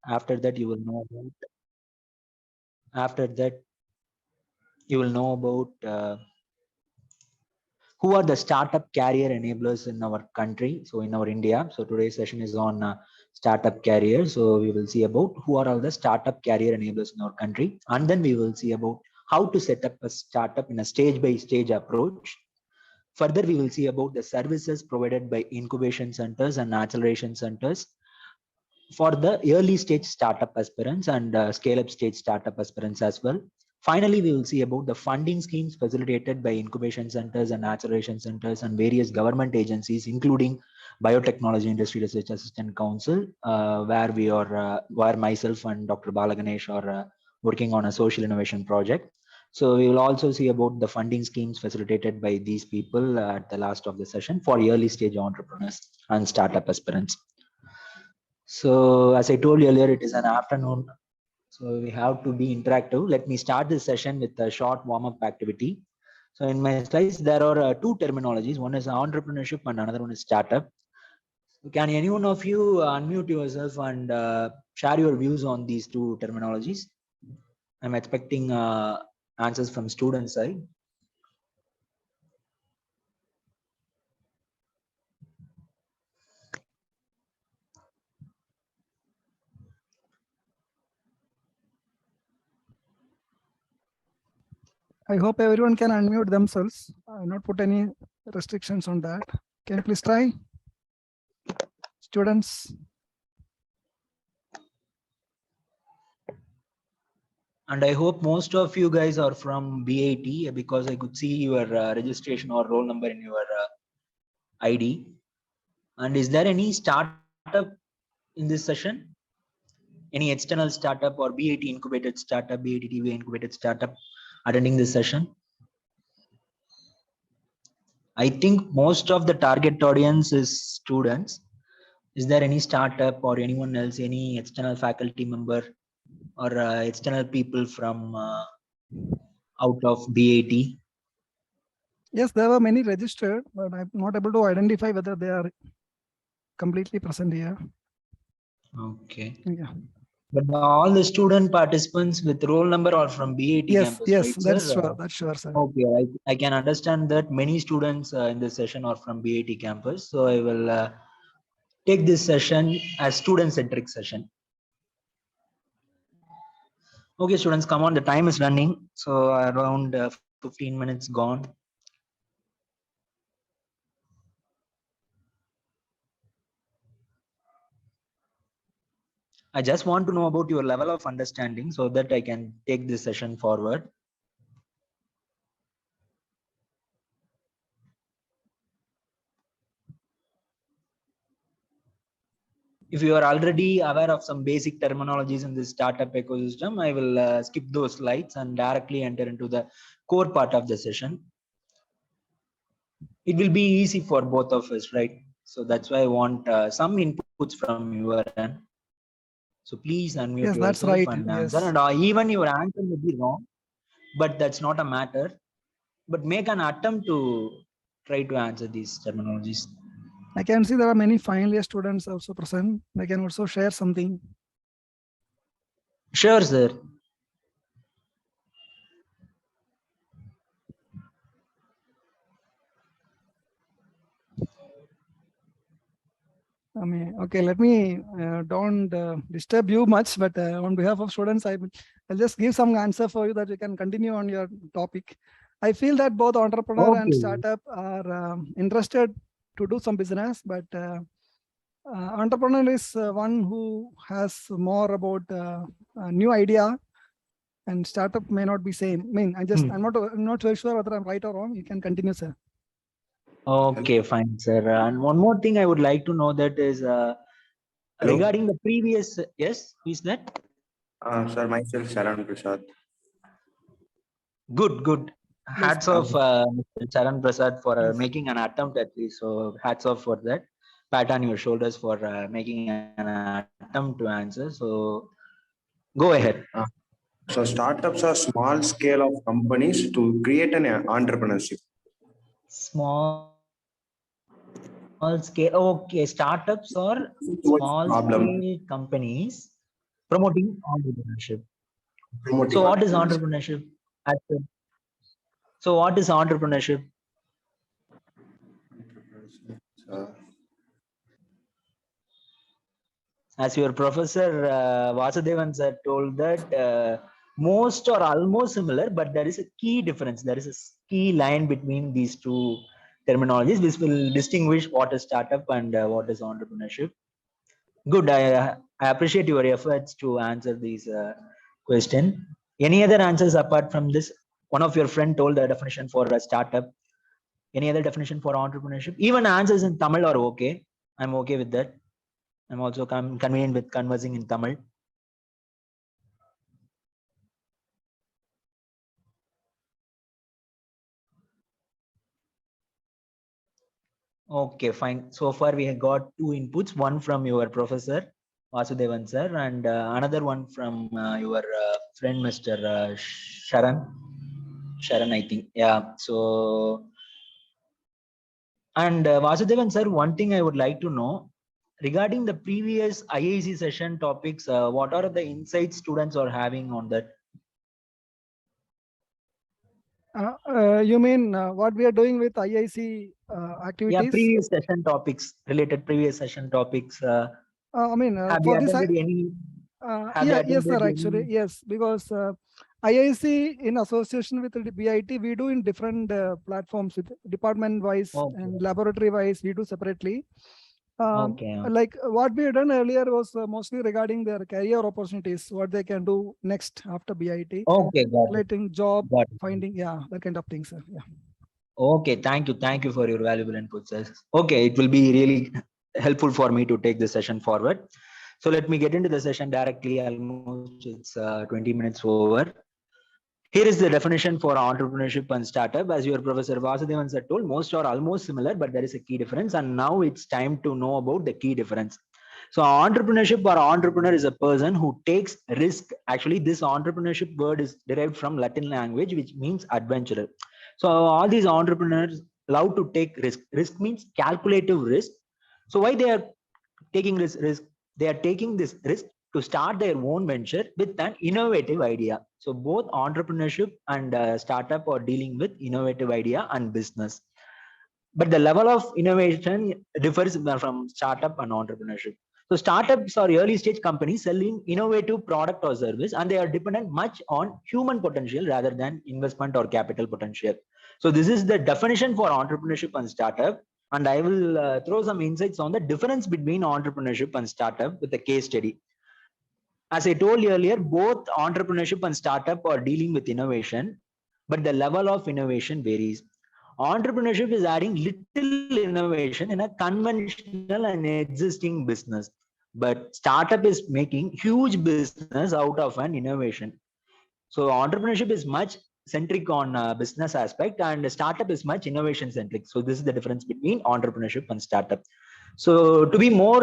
After that, you will know about. After that, you will know about who are the startup career enablers in our country. So in our India. So today's session is on startup career. So we will see about who are all the startup career enablers in our country, and then we will see about how to set up a startup in a stage-by-stage approach. Further, we will see about the services provided by incubation centers and acceleration centers for the early stage startup aspirants and scale-up stage startup aspirants as well. Finally, we will see about the funding schemes facilitated by incubation centers and acceleration centers and various government agencies, including Biotechnology Industry Research Assistant Council, where myself and Dr. Balaganesh are working on a social innovation project. So we will also see about the funding schemes facilitated by these people at the last of the session for early stage entrepreneurs and startup aspirants. So as I told you earlier, it is an afternoon, so we have to be interactive. Let me start this session with a short warm-up activity. So in my slides, there are two terminologies. One is entrepreneurship and another one is startup. Can any one of you unmute yourself and share your views on these two terminologies? I'm expecting answers from student side. I hope everyone can unmute themselves. I will not put any restrictions on that. Can you please try? Students. And I hope most of you guys are from BIT, because I could see your registration or roll number in your ID. And is there any startup in this session? Any external startup or BIT incubated startup, BIT TV incubated startup attending this session? I think most of the target audience is students. Is there any startup or anyone else, any external faculty member or external people from out of BIT? Yes, there were many registered, but I'm not able to identify whether they are completely present here. Okay. Yeah. But all the student participants with roll number are from BIT campus, yes, right, that's sir? sure. That's sure, sir. Okay, I can understand that many students in this session are from BIT campus. So I will take this session as student-centric session. Okay, students, come on. The time is running. So around 15 minutes gone. I just want to know about your level of understanding so that I can take this session forward. If you are already aware of some basic terminologies in this startup ecosystem, I will skip those slides and directly enter into the core part of the session. It will be easy for both of us, right? So that's why I want some inputs from your end. So please unmute Yes, that's yourself right. and Yes. answer. And even your answer may be wrong, but that's not a matter. But make an attempt to try to answer these terminologies. I can see there are many final year students also present. They can also share something. Sure, sir. I mean, okay, let me don't disturb you much, but on behalf of students, I'll just give some answer for you that you can continue on your topic. I feel that both entrepreneur and startup are interested to do some business, but entrepreneur is one who has more about a new idea, and startup may not be same. I mean, I'm not very sure whether I'm right or wrong. You can continue, sir. Okay, fine, sir. And one more thing I would like to know that is regarding the previous. Yes, who is that? Sir, myself, Sharan Prasad. Good. Hats off, Mr. Charan Prasad, for making an attempt at least. So hats off for that. Pat on your shoulders for making an attempt to answer. So go ahead. So startups are small scale of companies to create an entrepreneurship. Small scale. Okay, startups or small scale companies Promoting entrepreneurship. Promoting So what is entrepreneurship. entrepreneurship? So what is entrepreneurship? Uh, As your professor Vasudevan sir told that most or almost similar, but there is a key difference. There is a key line between these two terminologies. This will distinguish what is startup and what is entrepreneurship. Good. I appreciate your efforts to answer these question. Any other answers apart from this? One of your friend told the definition for a startup. Any other definition for entrepreneurship? Even answers in Tamil are okay. I'm okay with that. I'm also convenient with conversing in Tamil. Okay, fine. So far we have got two inputs, one from your professor Vasudevan sir and another one from your friend Mr. Sharan, I think. Yeah. So, and Vasudevan sir, one thing I would like to know regarding the previous IAC session topics, what are the insights students are having on that? You mean what we are doing with IIC Yeah, activities? previous session topics, related previous session topics. I mean, Have for you this, attended any? Have you yeah, yes, sir, attended actually, any? yes, because IIC in association with the BIT, we do in different platforms with department wise Okay. and laboratory wise, we do separately. Okay. Like what we had done earlier was mostly regarding their career opportunities, what they can do next after BIT, Okay, got it. relating job Got it. finding, yeah, that kind of things, sir. Yeah. Okay, thank you. Thank you for your valuable input, sir. Okay, it will be really helpful for me to take this session forward. So let me get into the session directly. Almost it's 20 minutes over. Here is the definition for entrepreneurship and startup. As your professor Vasudevan sir told, most are almost similar, but there is a key difference. And now it's time to know about the key difference. So entrepreneurship or entrepreneur is a person who takes risk. Actually, this entrepreneurship word is derived from Latin language, which means adventurer. So all these entrepreneurs love to take risk. Risk means calculative risk. So why they are taking this risk? They are taking this risk to start their own venture with an innovative idea. So both entrepreneurship and startup are dealing with innovative idea and business. But the level of innovation differs from startup and entrepreneurship. So startups are early stage companies selling innovative product or service, and they are dependent much on human potential rather than investment or capital potential. So this is the definition for entrepreneurship and startup. And I will throw some insights on the difference between entrepreneurship and startup with a case study. As I told you earlier, both entrepreneurship and startup are dealing with innovation, but the level of innovation varies. Entrepreneurship is adding little innovation in a conventional and existing business, but startup is making huge business out of an innovation. So entrepreneurship is much centric on business aspect, and startup is much innovation centric. So this is the difference between entrepreneurship and startup. So to be more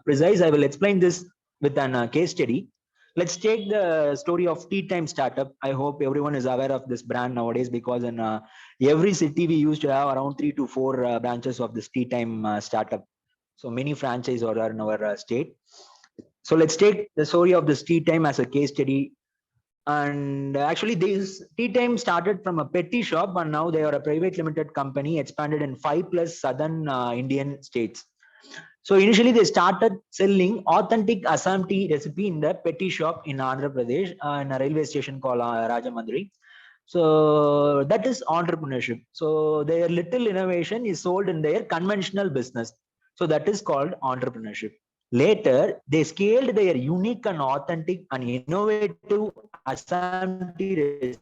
precise, I will explain this with an case study. Let's take the story of Tea Time Startup. I hope everyone is aware of this brand nowadays, because in every city we used to have around 3 to 4 branches of this Tea Time Startup. So many franchises are in our state. So let's take the story of this Tea Time as a case study. And actually, this Tea Time started from a petty shop, and now they are a private limited company expanded in 5+ southern Indian states. So initially they started selling authentic Assam tea recipe in the petty shop in Andhra Pradesh, in a railway station called Rajamandri. So that is entrepreneurship. So their little innovation is sold in their conventional business. So that is called entrepreneurship. Later, they scaled their unique and authentic and innovative Assam tea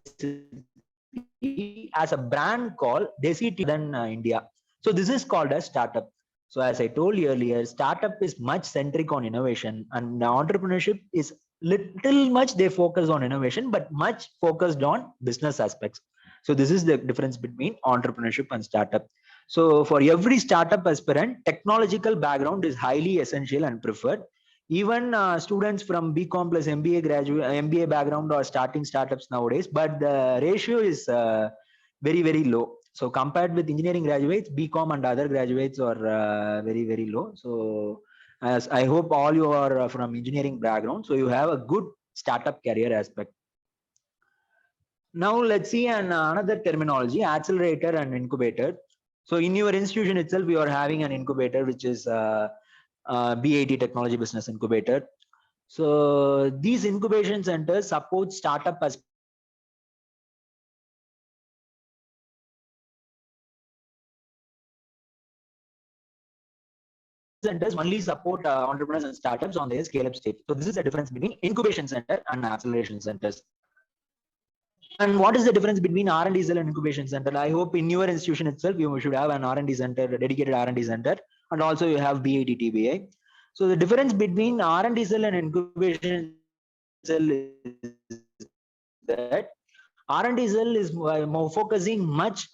recipe as a brand called Desi Tea in India. So this is called a startup. So as I told you earlier, startup is much centric on innovation, and entrepreneurship is little much they focus on innovation, but much focused on business aspects. So this is the difference between entrepreneurship and startup. So for every startup aspirant, technological background is highly essential and preferred. Even students from BCom plus MBA graduate, MBA background are starting startups nowadays, but the ratio is very, very low. So compared with engineering graduates, BCom and other graduates are very, very low. So as I hope all you are from engineering background, so you have a good startup career aspect. Now let's see another terminology, accelerator and incubator. So in your institution itself, you are having an incubator, which is BIT Technology Business Incubator. So these incubation centers support startup as centers only support entrepreneurs and startups on their scale-up stage. So this is the difference between incubation center and acceleration centers. And what is the difference between R&D cell and incubation center? I hope in your institution itself, you should have an R&D center, a dedicated R&D center, and also you have BIT TBI. So the difference between R&D cell and incubation cell is that R&D cell is more focusing much,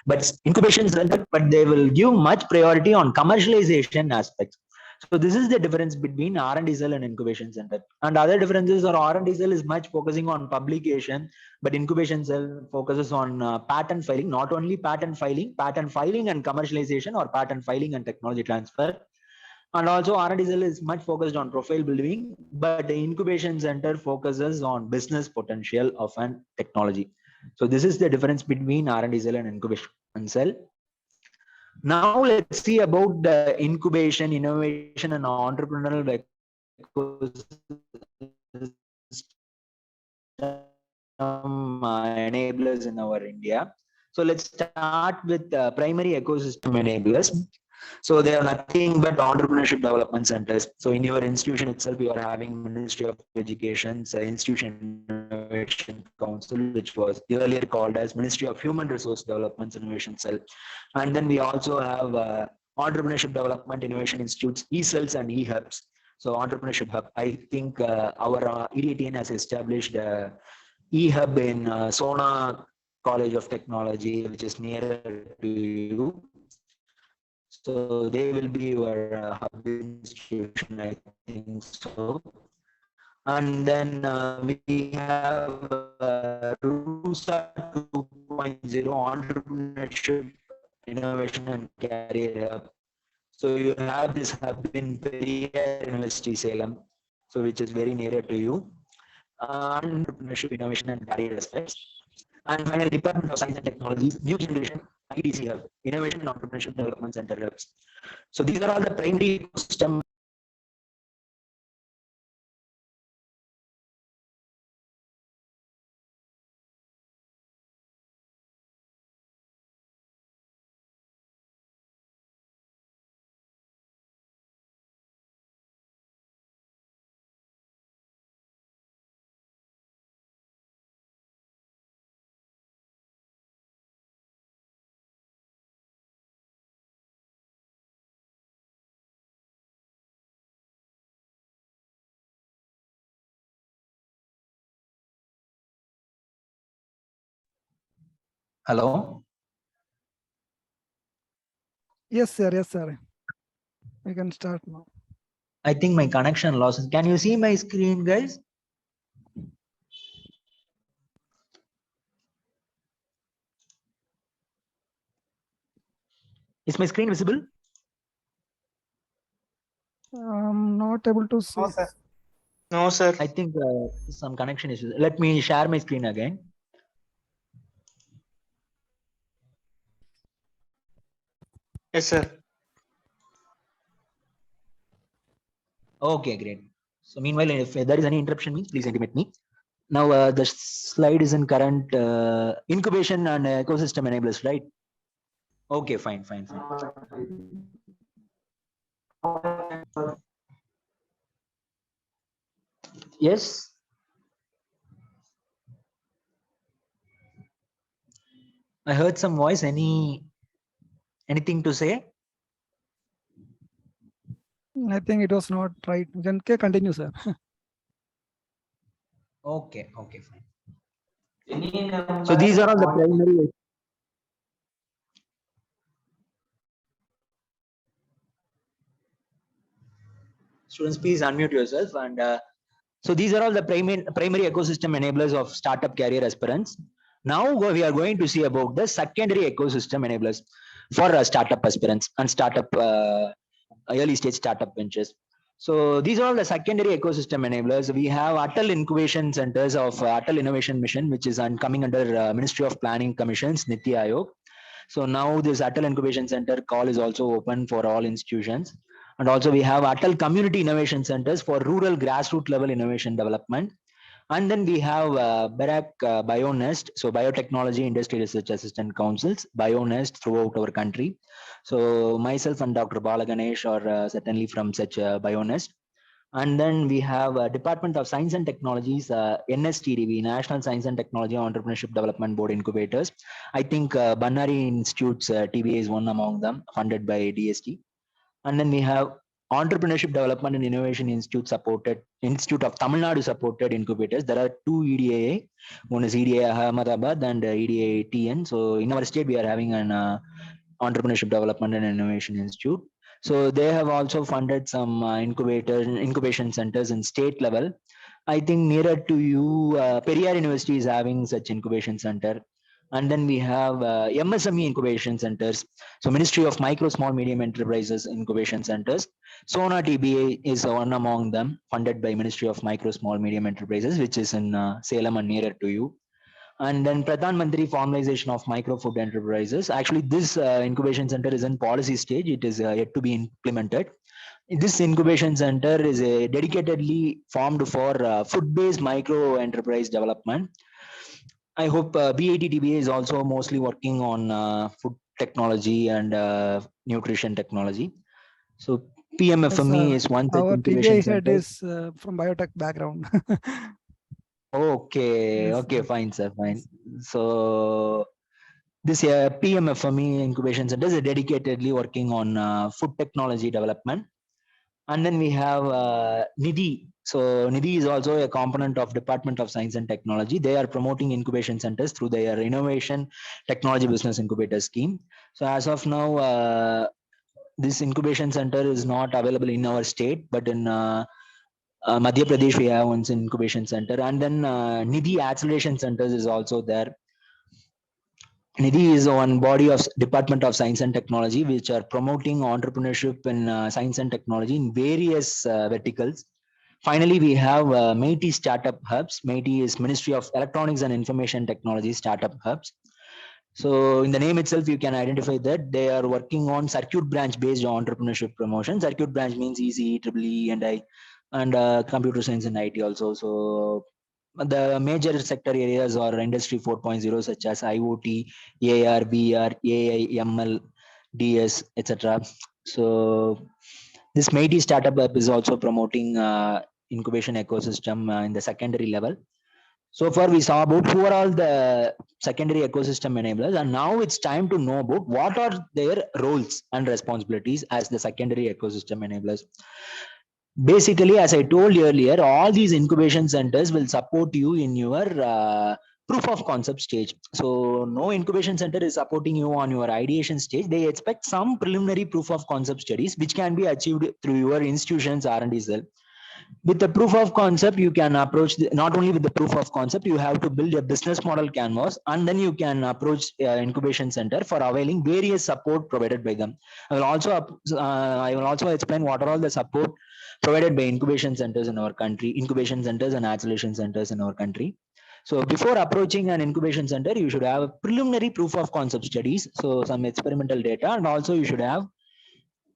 but incubation center, but they will give much priority on commercialization aspects. So this is the difference between R&D cell and incubation center. And other differences are R&D cell is much focusing on publication, but incubation cell focuses on patent filing, not only patent filing and commercialization, or patent filing and technology transfer. And also R&D cell is much focused on profile building, but the incubation center focuses on business potential of an technology. So this is the difference between R&D cell and incubation cell. Now let's see about the incubation, innovation, and entrepreneurial enablers in our India. So let's start with primary ecosystem enablers. So they are nothing but entrepreneurship development centers. So in your institution itself, you are having Ministry of Education's Institution Innovation Council, which was earlier called as Ministry of Human Resource Development Innovation Cell. And then we also have Entrepreneurship Development Innovation Institutes, e-cells and e-hubs. So Entrepreneurship Hub, I think our EDTN has established e-hub in Sona College of Technology, which is nearer to you. So they will be your hub institution, I think so. And then we have RUSA 2.0, Entrepreneurship, Innovation and Career Hub. So you have this hub in Periyar University, Salem, so which is very nearer to you. Entrepreneurship, Innovation and Career aspects. And finally, Department of Science and Technology, New Generation, IDC Hub, Innovation and Entrepreneurship Development Center Hubs. So these are all the primary ecosystem. Hello? Yes, sir. Yes, sir. We can start now. I think my connection lost. Can you see my screen, guys? Is my screen visible? I'm not able to see. No, sir. No, sir. I think some connection issues. Let me share my screen again. Yes, sir. Okay, great. So meanwhile, if there is any interruption, please intimate me. Now the slide is in current incubation and ecosystem enablers, right? Okay, fine. Yes. I heard some voice. Anything to say? I think it was not right. We can continue, sir. Okay, fine. So these are all the primary. Students, please unmute yourself. And so these are all the primary ecosystem enablers of startup career aspirants. Now we are going to see about the secondary ecosystem enablers for startup aspirants and startup early stage startup ventures. So these are all the secondary ecosystem enablers. We have Atal Incubation Centers of Atal Innovation Mission, which is coming under Ministry of Planning Commissions, Niti Aayog. So now this Atal Incubation Center call is also open for all institutions. And also we have Atal Community Innovation Centers for rural grassroots level innovation development. And then we have BIRAC BioNest, so Biotechnology Industry Research Assistant Councils, BioNest throughout our country. So myself and Dr. Balaganesh are certainly from such BioNest. And then we have Department of Science and Technologies, NSTDB, National Science and Technology Entrepreneurship Development Board Incubators. I think Bannari Institute's TBA is one among them, funded by DST. And then we have Entrepreneurship Development and Innovation Institute of Tamil Nadu supported incubators. There are two EDA. One is EDA Ahmedabad and EDA TN. So in our state, we are having an Entrepreneurship Development and Innovation Institute. So they have also funded some incubation centers in state level. I think nearer to you, Periyar University is having such incubation center. And then we have MSME incubation centers. So Ministry of Micro, Small, Medium Enterprises incubation centers. SONA TBA is one among them, funded by Ministry of Micro, Small, Medium Enterprises, which is in Salem and nearer to you. And then Pradhan Mantri formalization of micro food enterprises. Actually, this incubation center is in policy stage. It is yet to be implemented. This incubation center is dedicatedly formed for food-based micro enterprise development. I hope BITTBA is also mostly working on food technology and nutrition technology. So PMFME is one such our incubation TBA head center. is from biotech background. Okay, Yes, okay, fine, sir, fine. So this PMFME incubation center is dedicatedly working on food technology development. And then we have NIDI. So NIDI is also a component of Department of Science and Technology. They are promoting incubation centers through their Innovation Technology Business Incubator Scheme. So as of now, this incubation center is not available in our state, but in Madhya Pradesh, we have one incubation center. And then NIDI Acceleration Centers is also there. NIDI is one body of Department of Science and Technology, which are promoting entrepreneurship in science and technology in various verticals. Finally, we have MeitY Startup Hubs. MeitY is Ministry of Electronics and Information Technology Startup Hubs. So in the name itself, you can identify that they are working on circuit branch based entrepreneurship promotion. Circuit branch means ECE, EEE, and computer science and IT also. So the major sector areas are Industry 4.0, such as IoT, AR, VR, AI, ML, DS, etc. So this MeitY Startup Hub is also promoting incubation ecosystem in the secondary level. So far, we saw about who are all the secondary ecosystem enablers, and now it's time to know about what are their roles and responsibilities as the secondary ecosystem enablers. Basically, as I told earlier, all these incubation centers will support you in your proof of concept stage. So no incubation center is supporting you on your ideation stage. They expect some preliminary proof of concept studies, which can be achieved through your institution's R&D cell. With the proof of concept, you can approach not only with the proof of concept, you have to build a business model canvas, and then you can approach incubation center for availing various support provided by them. I will also explain what are all the support provided by incubation centers in our country, incubation centers and acceleration centers in our country. So before approaching an incubation center, you should have preliminary proof of concept studies, so some experimental data, and also you should have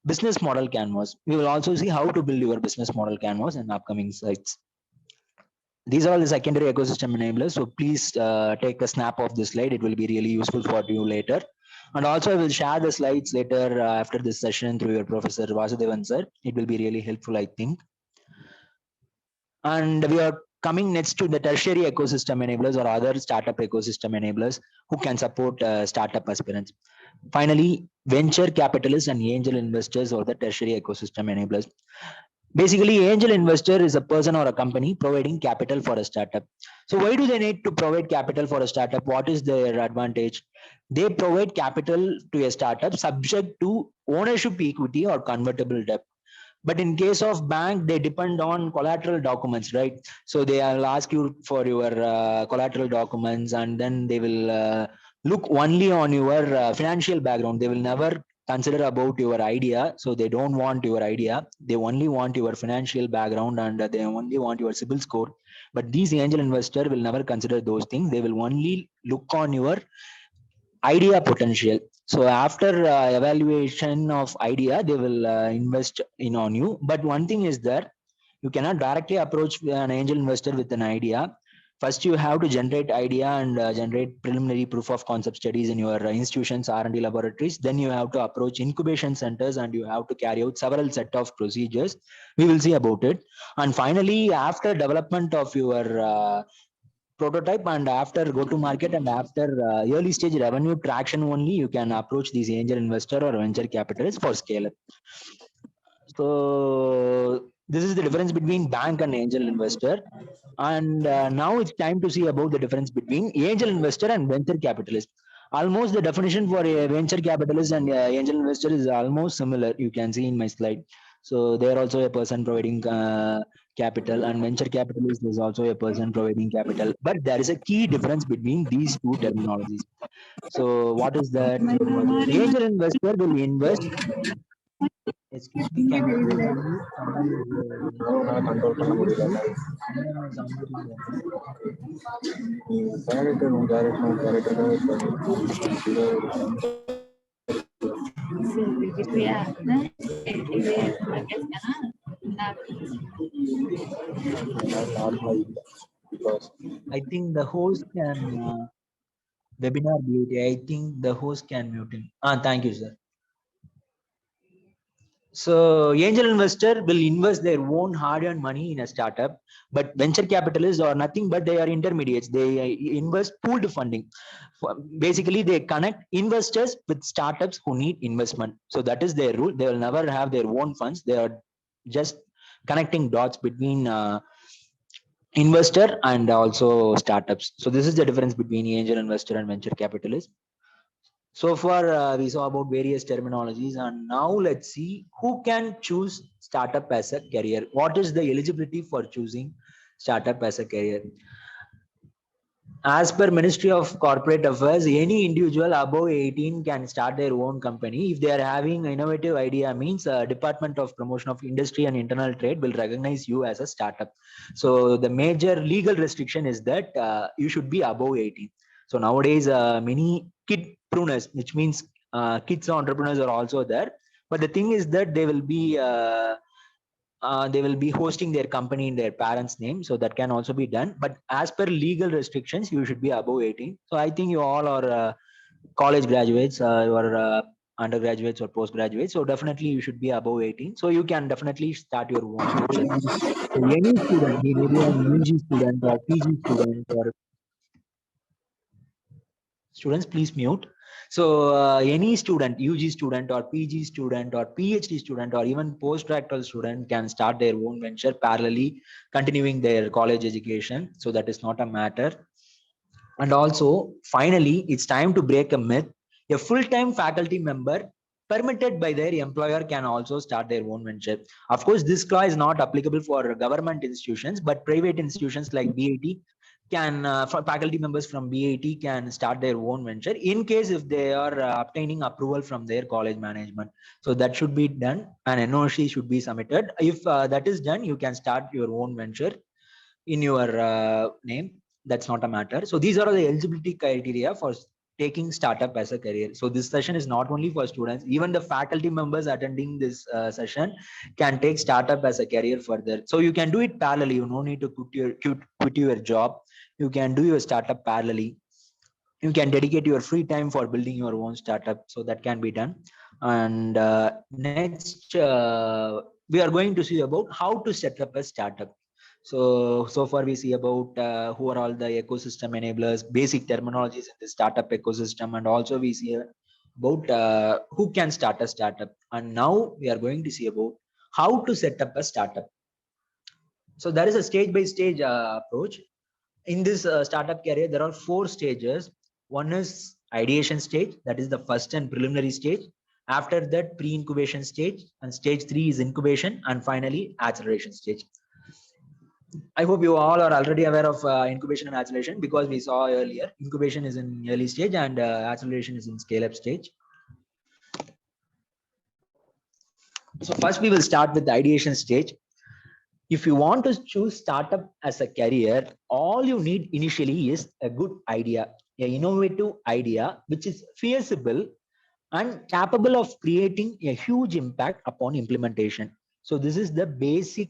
business model canvas. We will also see how to build your business model canvas in upcoming slides. These are all the secondary ecosystem enablers. So please take a snap of this slide. It will be really useful for you later. And also I will share the slides later after this session through your Professor Vasudevan sir. It will be really helpful, I think. And we are coming next to the tertiary ecosystem enablers or other startup ecosystem enablers who can support startup aspirants. Finally, venture capitalists and angel investors or the tertiary ecosystem enablers. Basically, angel investor is a person or a company providing capital for a startup. So why do they need to provide capital for a startup? What is their advantage? They provide capital to a startup subject to ownership equity or convertible debt. But in case of bank, they depend on collateral documents, right? So they will ask you for your collateral documents, and then they will look only on your financial background. They will never consider about your idea. So they don't want your idea. They only want your financial background and they only want your CIBIL score. But these angel investor will never consider those things. They will only look on your idea potential. So after evaluation of idea, they will invest in on you. But one thing is that you cannot directly approach an angel investor with an idea. First, you have to generate idea and generate preliminary proof of concept studies in your institutions, R&D laboratories. Then you have to approach incubation centers and you have to carry out several set of procedures. We will see about it. And finally, after development of your prototype and after go to market and after early stage revenue traction only, you can approach these angel investor or venture capitalists for scale up. So this is the difference between bank and angel investor. And now it's time to see about the difference between angel investor and venture capitalist. Almost the definition for a venture capitalist and angel investor is almost similar. You can see in my slide. So they are also a person providing capital, and venture capitalist is also a person providing capital. But there is a key difference between these two terminologies. So what is that? Angel investor will invest. Excuse me, can you please unmute? Someone is control பண்ண முடியல. someone is unmuting them. I think the host can webinar mute. I think the host can mute him. Thank you, sir. So angel investor will invest their own hard-earned money in a startup, but venture capitalists are nothing but they are intermediates. They invest pooled funding. Basically, they connect investors with startups who need investment. So that is their rule. They will never have their own funds. They are just connecting dots between investor and also startups. So this is the difference between angel investor and venture capitalist. So far, we saw about various terminologies, and now let's see who can choose startup as a career. What is the eligibility for choosing startup as a career? As per Ministry of Corporate Affairs, any individual above 18 can start their own company. If they are having innovative idea, means Department of Promotion of Industry and Internal Trade will recognize you as a startup. So the major legal restriction is that you should be above 18. So nowadays, many kidpreneurs, which means kids entrepreneurs are also there. But the thing is that they will be hosting their company in their parents' name, so that can also be done. But as per legal restrictions, you should be above 18. So I think you all are college graduates, or undergraduates or postgraduates. So definitely you should be above 18. So you can definitely start your own venture. So any student, maybe a UG student or PG student or students, please mute. So any student, UG student or PG student or PhD student or even postdoctoral student can start their own venture parallelly, continuing their college education. So that is not a matter. And also, finally, it's time to break a myth. A full-time faculty member permitted by their employer can also start their own venture. Of course, this law is not applicable for government institutions, but private institutions like BIT can, for faculty members from BIT can start their own venture in case if they are obtaining approval from their college management. So that should be done, and NOC should be submitted. If that is done, you can start your own venture in your name. That's not a matter. So these are the eligibility criteria for taking startup as a career. So this session is not only for students, even the faculty members attending this session can take startup as a career further. So you can do it parallelly. You no need to quit your job. You can do your startup parallelly. You can dedicate your free time for building your own startup. So that can be done. And next, we are going to see about how to set up a startup. So far we see about who are all the ecosystem enablers, basic terminologies in the startup ecosystem, and also we see about who can start a startup. And now we are going to see about how to set up a startup. So there is a stage-by-stage approach. In this startup career, there are 4 stages. One is ideation stage, that is the first and preliminary stage. After that, pre-incubation stage, and stage 3 is incubation, and finally acceleration stage. I hope you all are already aware of incubation and acceleration, because we saw earlier incubation is in early stage and acceleration is in scale up stage. So first we will start with the ideation stage. If you want to choose startup as a career, all you need initially is a good idea, an innovative idea, which is feasible and capable of creating a huge impact upon implementation. So this is the basic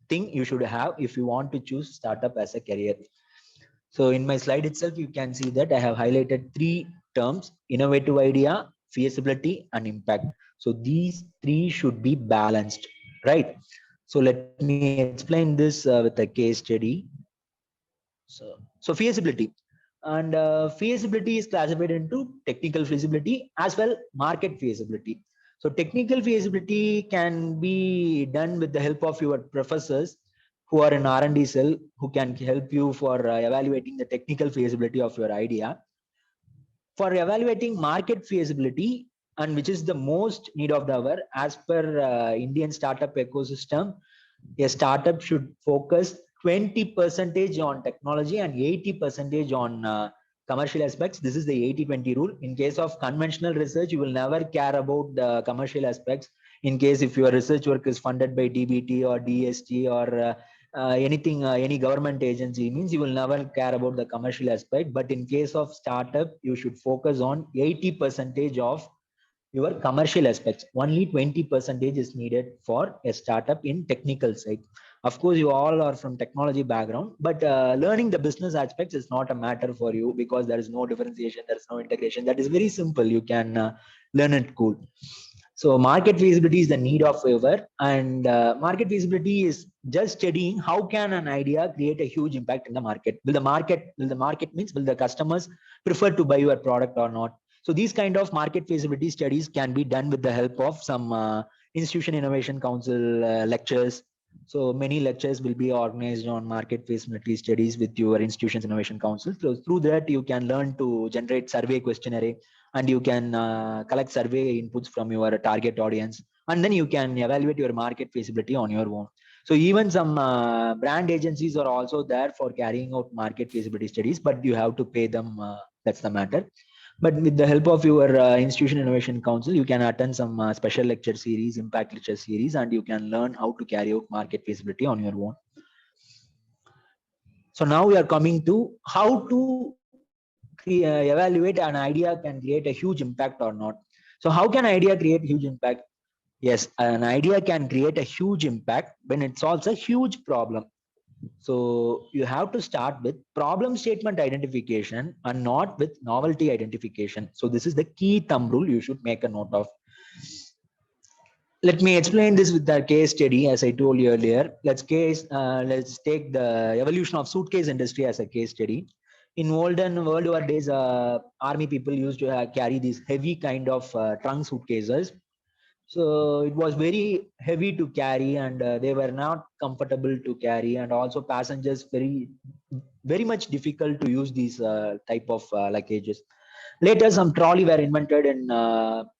thing you should have if you want to choose startup as a career. So in my slide itself, you can see that I have highlighted three terms: innovative idea, feasibility, and impact. So these three should be balanced, right? So let me explain this with a case study. So feasibility. And feasibility is classified into technical feasibility as well market feasibility. So technical feasibility can be done with the help of your professors who are in R&D cell, who can help you for evaluating the technical feasibility of your idea. For evaluating market feasibility, and which is the most need of the hour as per Indian startup ecosystem, a startup should focus 20% on technology and 80% on commercial aspects. This is the 80-20 rule. In case of conventional research, you will never care about the commercial aspects. In case if your research work is funded by DBT or DST or anything, any government agency, means you will never care about the commercial aspect. But in case of startup, you should focus on 80% of your commercial aspects. Only 20% is needed for a startup in technical side. Of course, you all are from technology background, but learning the business aspects is not a matter for you because there is no differentiation, there is no integration. That is very simple. You can learn it cool. So market feasibility is the need of favor, and market feasibility is just studying how can an idea create a huge impact in the market. Will the market means will the customers prefer to buy your product or not? So these kind of market feasibility studies can be done with the help of some Institution Innovation Council lectures. So many lectures will be organized on market feasibility studies with your Institutions Innovation Council. So through that, you can learn to generate survey questionnaire, and you can collect survey inputs from your target audience, and then you can evaluate your market feasibility on your own. So even some brand agencies are also there for carrying out market feasibility studies, but you have to pay them. That's the matter. But with the help of your Institution Innovation Council, you can attend some special lecture series, impact lecture series, and you can learn how to carry out market feasibility on your own. So now we are coming to how to evaluate an idea can create a huge impact or not. So how can idea create huge impact? Yes, an idea can create a huge impact when it solves a huge problem. So you have to start with problem statement identification and not with novelty identification. So this is the key thumb rule you should make a note of. Let me explain this with the case study. As I told you earlier, let's take the evolution of suitcase industry as a case study. In olden World War days, army people used to carry these heavy kind of trunk suitcases. So it was very heavy to carry, and they were not comfortable to carry, and also passengers very much difficult to use these type of luggages. Later, some trolley were invented in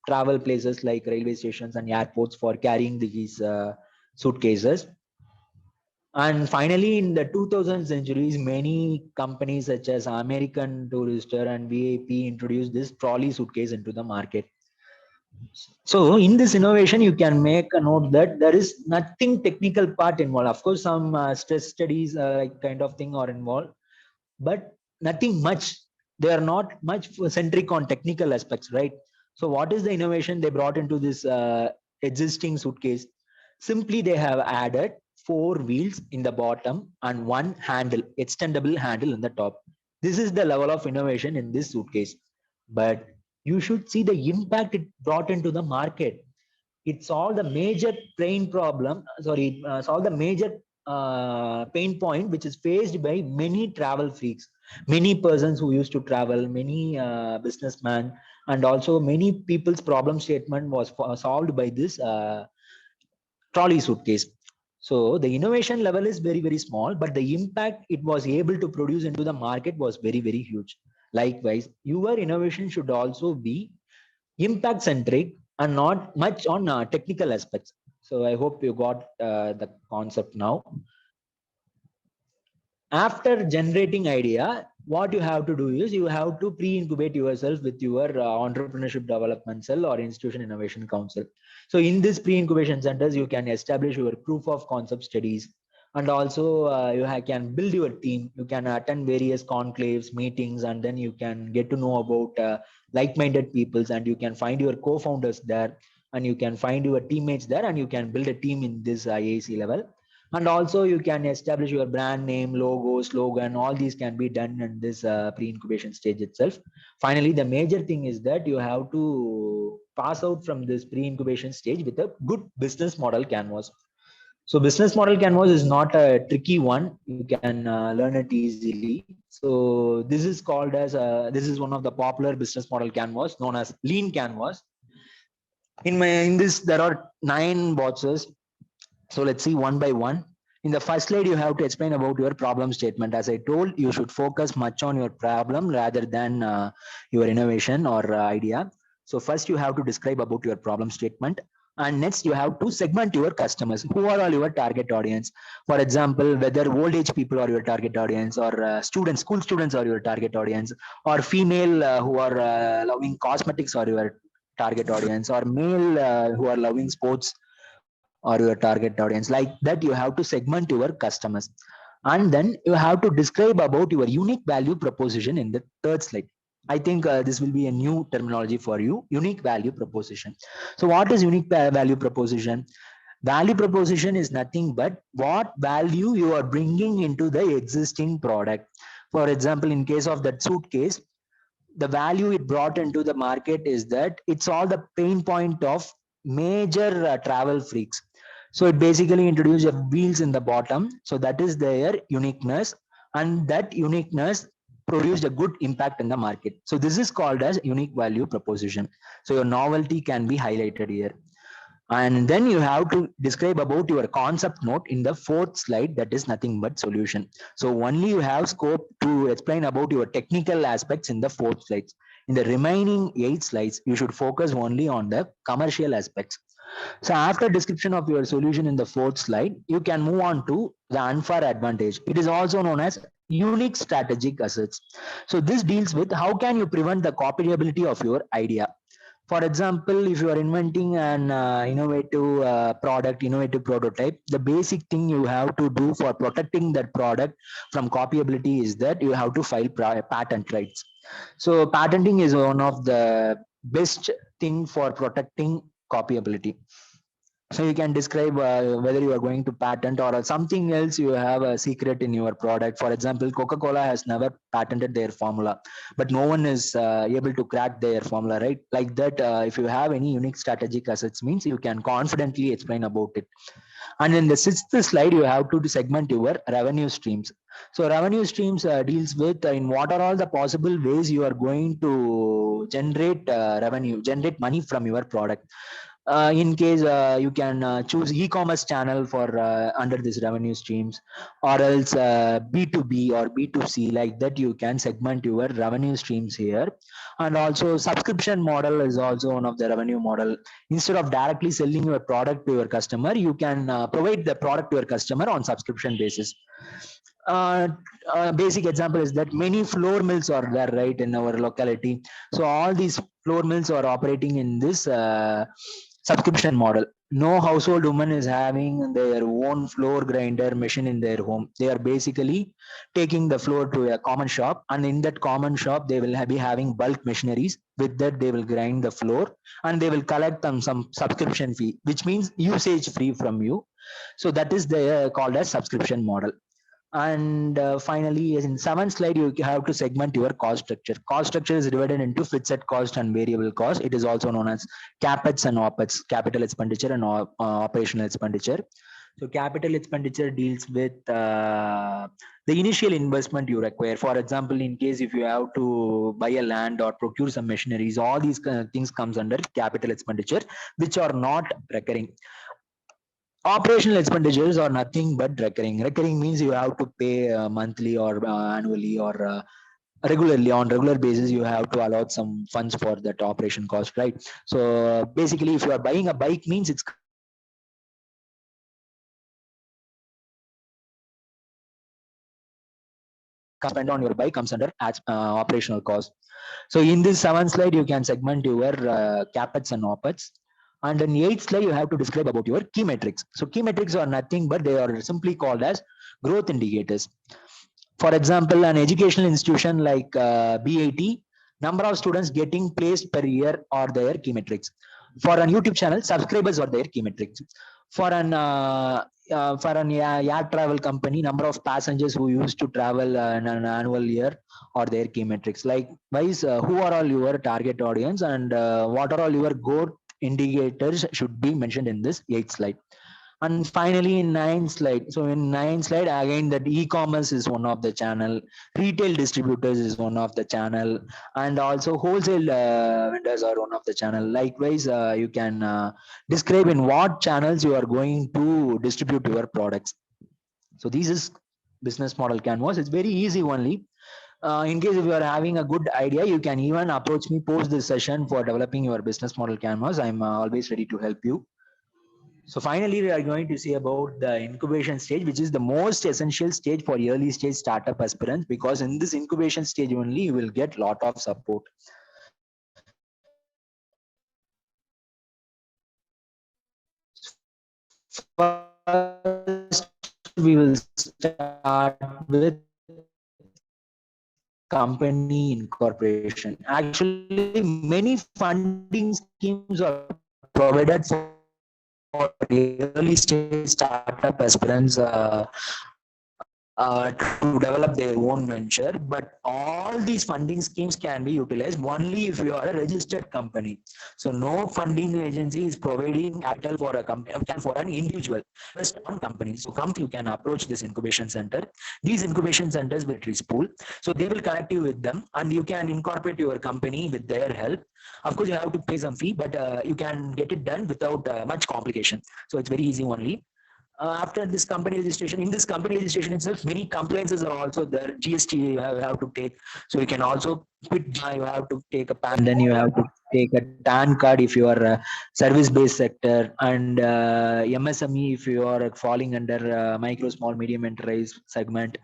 travel places like railway stations and airports for carrying these suitcases. And finally, in the 2000 centuries, many companies such as American Tourister and VIP introduced this trolley suitcase into the market. So in this innovation, you can make a note that there is nothing technical part involved. Of course, some stress studies like kind of thing are involved, but nothing much. They are not much centric on technical aspects, right? So what is the innovation they brought into this existing suitcase? Simply, they have added 4 wheels in the bottom and 1 handle, extendable handle in the top. This is the level of innovation in this suitcase. But you should see the impact it brought into the market. It solved the major solved the major pain point which is faced by many travel freaks, many persons who used to travel, many businessmen, and also many people's problem statement was solved by this trolley suitcase. So the innovation level is very small, but the impact it was able to produce into the market was very huge. Likewise, your innovation should also be impact centric and not much on technical aspects. So I hope you got the concept now. After generating idea, what you have to do is you have to pre-incubate yourself with your entrepreneurship development cell or institution innovation council. So in this pre-incubation centers, you can establish your proof of concept studies, and also can build your team. You can attend various conclaves, meetings, and then you can get to know about like-minded peoples, and you can find your co-founders there, and you can find your teammates there, and you can build a team in this IAC level. And also you can establish your brand name, logo, slogan. All these can be done in this pre-incubation stage itself. Finally, the major thing is that you have to pass out from this pre-incubation stage with a good business model canvas. So business model canvas is not a tricky one. You can learn it easily. So this is called as this is one of the popular business model canvas known as lean canvas. In this there are 9 boxes. So let's see one by one. In the first slide, you have to explain about your problem statement. As I told, you should focus much on your problem rather than your innovation or idea. So first you have to describe about your problem statement. And next you have to segment your customers. Who are all your target audience? For example, whether old age people are your target audience, or students, school students are your target audience, or female who are loving cosmetics are your target audience, or male who are loving sports or your target audience. Like that, you have to segment your customers, and then you have to describe about your unique value proposition in the third slide. I think this will be a new terminology for you: unique value proposition. So what is unique value proposition? Value proposition is nothing but what value you are bringing into the existing product. For example, in case of that suitcase, the value it brought into the market is that it's all the pain point of major travel freaks. So it basically introduced wheels in the bottom. So that is their uniqueness, and that uniqueness produced a good impact in the market. So this is called as unique value proposition. So your novelty can be highlighted here. And then you have to describe about your concept note in the fourth slide, that is nothing but solution. So only you have scope to explain about your technical aspects in the fourth slides. In the remaining 8 slides, you should focus only on the commercial aspects. So after description of your solution in the fourth slide, you can move on to the unfair advantage. It is also known as unique strategic assets. So this deals with how can you prevent the copyability of your idea. For example, if you are inventing an innovative product, innovative prototype, the basic thing you have to do for protecting that product from copyability is that you have to file patent rights. So patenting is one of the best thing for protecting copyability. So you can describe whether you are going to patent or something else, you have a secret in your product. For example, Coca-Cola has never patented their formula, but no one is able to crack their formula, right? Like that, if you have any unique strategic assets, means you can confidently explain about it. And in the sixth slide, you have to segment your revenue streams. So revenue streams deals with in what are all the possible ways you are going to generate revenue, generate money from your product. In case you can choose e-commerce channel for under this revenue streams, or else B2B or B2C. Like that, you can segment your revenue streams here. And also subscription model is also one of the revenue model. Instead of directly selling your product to your customer, you can provide the product to your customer on subscription basis. Basic example is that many flour mills are there, right, in our locality. So all these flour mills are operating in this subscription model. No household woman is having their own flour grinder machine in their home. They are basically taking the flour to a common shop, and in that common shop they will be having bulk machineries. With that, they will grind the flour, and they will collect some subscription fee, which means usage free from you. So that is the called as subscription model. And finally, in 7th slide, you have to segment your cost structure. Cost structure is divided into fixed cost and variable cost. It is also known as capex and opex, capital expenditure and operational expenditure. So capital expenditure deals with the initial investment you require. For example, in case if you have to buy a land or procure some machineries, all these things comes under capital expenditure, which are not recurring. Operational expenditures are nothing but recurring. Recurring means you have to pay monthly or annually or regularly. On regular basis, you have to allot some funds for that operation cost, right? So basically, if you are buying a bike, means it's spent on your bike comes under operational cost. So in this 7th slide, you can segment your capex and opex. And in the 8th slide, you have to describe about your key metrics. So key metrics are nothing, but they are simply called as growth indicators. For example, an educational institution like BIT, number of students getting placed per year are their key metrics. For a YouTube channel, subscribers are their key metrics. For an air travel company, number of passengers who used to travel in an annual year are their key metrics. Likewise, who are all your target audience and what are all your growth indicators should be mentioned in this 8th slide. And finally, in 9th slide, so in 9th slide, again, that e-commerce is one of the channel, retail distributors is one of the channel, and also wholesale vendors are one of the channel. Likewise, you can describe in what channels you are going to distribute your products. So this is business model canvas. It's very easy only. In case if you are having a good idea, you can even approach me post this session for developing your business model canvas. I'm always ready to help you. So finally, we are going to see about the incubation stage, which is the most essential stage for early stage startup aspirants, because in this incubation stage only, you will get lot of support. First, we will start with company incorporation. Actually, many funding schemes are provided for early stage startup aspirants to develop their own venture, but all these funding schemes can be utilized only if you are a registered company. So no funding agency is providing capital for a company, for an individual, just one company. So you can approach this incubation center. These incubation centers will reach pool, so they will connect you with them, and you can incorporate your company with their help. Of course, you have to pay some fee, but you can get it done without much complication. So it's very easy only. After this company registration, in this company registration itself, many compliances are also there. GST you have to take. So you can also quit. You have to take a PAN, then you have to take a TAN card if you are a service-based sector, and MSME if you are falling under micro, small, medium enterprise segment.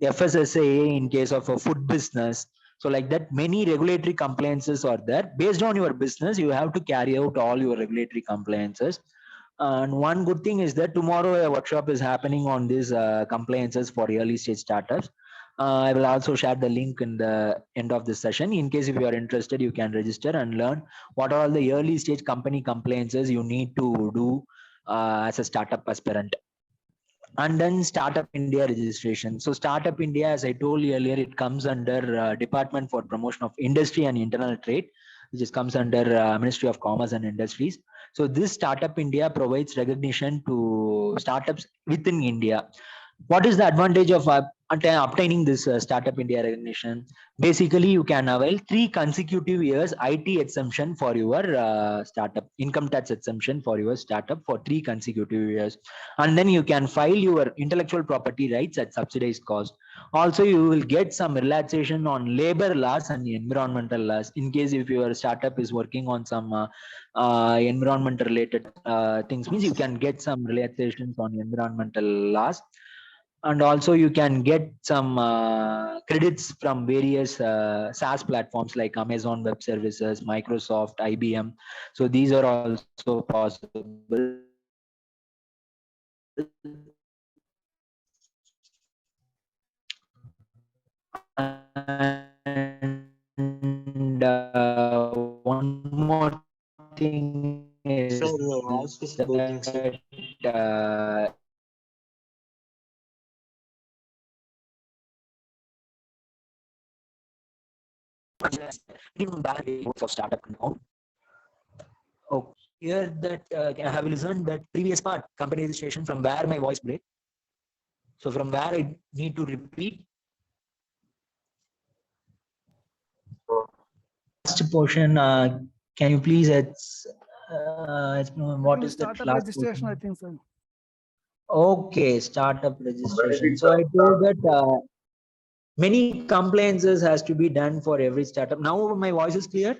FSSAI in case of a food business. So like that, many regulatory compliances are there. Based on your business, you have to carry out all your regulatory compliances. And one good thing is that tomorrow a workshop is happening on these compliances for early stage startups. I will also share the link in the end of this session. In case if you are interested, you can register and learn what are all the early stage company compliances you need to do as a startup aspirant. And then Startup India registration. So Startup India, as I told you earlier, it comes under Department for Promotion of Industry and Internal Trade, which comes under Ministry of Commerce and Industries. So this Startup India provides recognition to startups within India. What is the advantage of obtaining this Startup India recognition? Basically, you can avail 3 consecutive years IT exemption for your startup, income tax exemption for your startup for 3 consecutive years. And then you can file your intellectual property rights at subsidized cost. Also, you will get some relaxation on labor laws and environmental laws. In case if your startup is working on some environmental related things, means you can get some relaxations on environmental laws. And also you can get some credits from various SaaS platforms like Amazon Web Services, Microsoft, IBM. So these are also possible. And one more thing is Sir, your voice is breaking, sir. that for startup now. Oh, here that have you listened that previous part, company registration, from where my voice break? So from where I need to repeat? Last portion, can you please what is the startup last registration, I portion? think, sir. Okay, startup registration. So I told that many compliances has to be done for every startup. Now my voice is clear?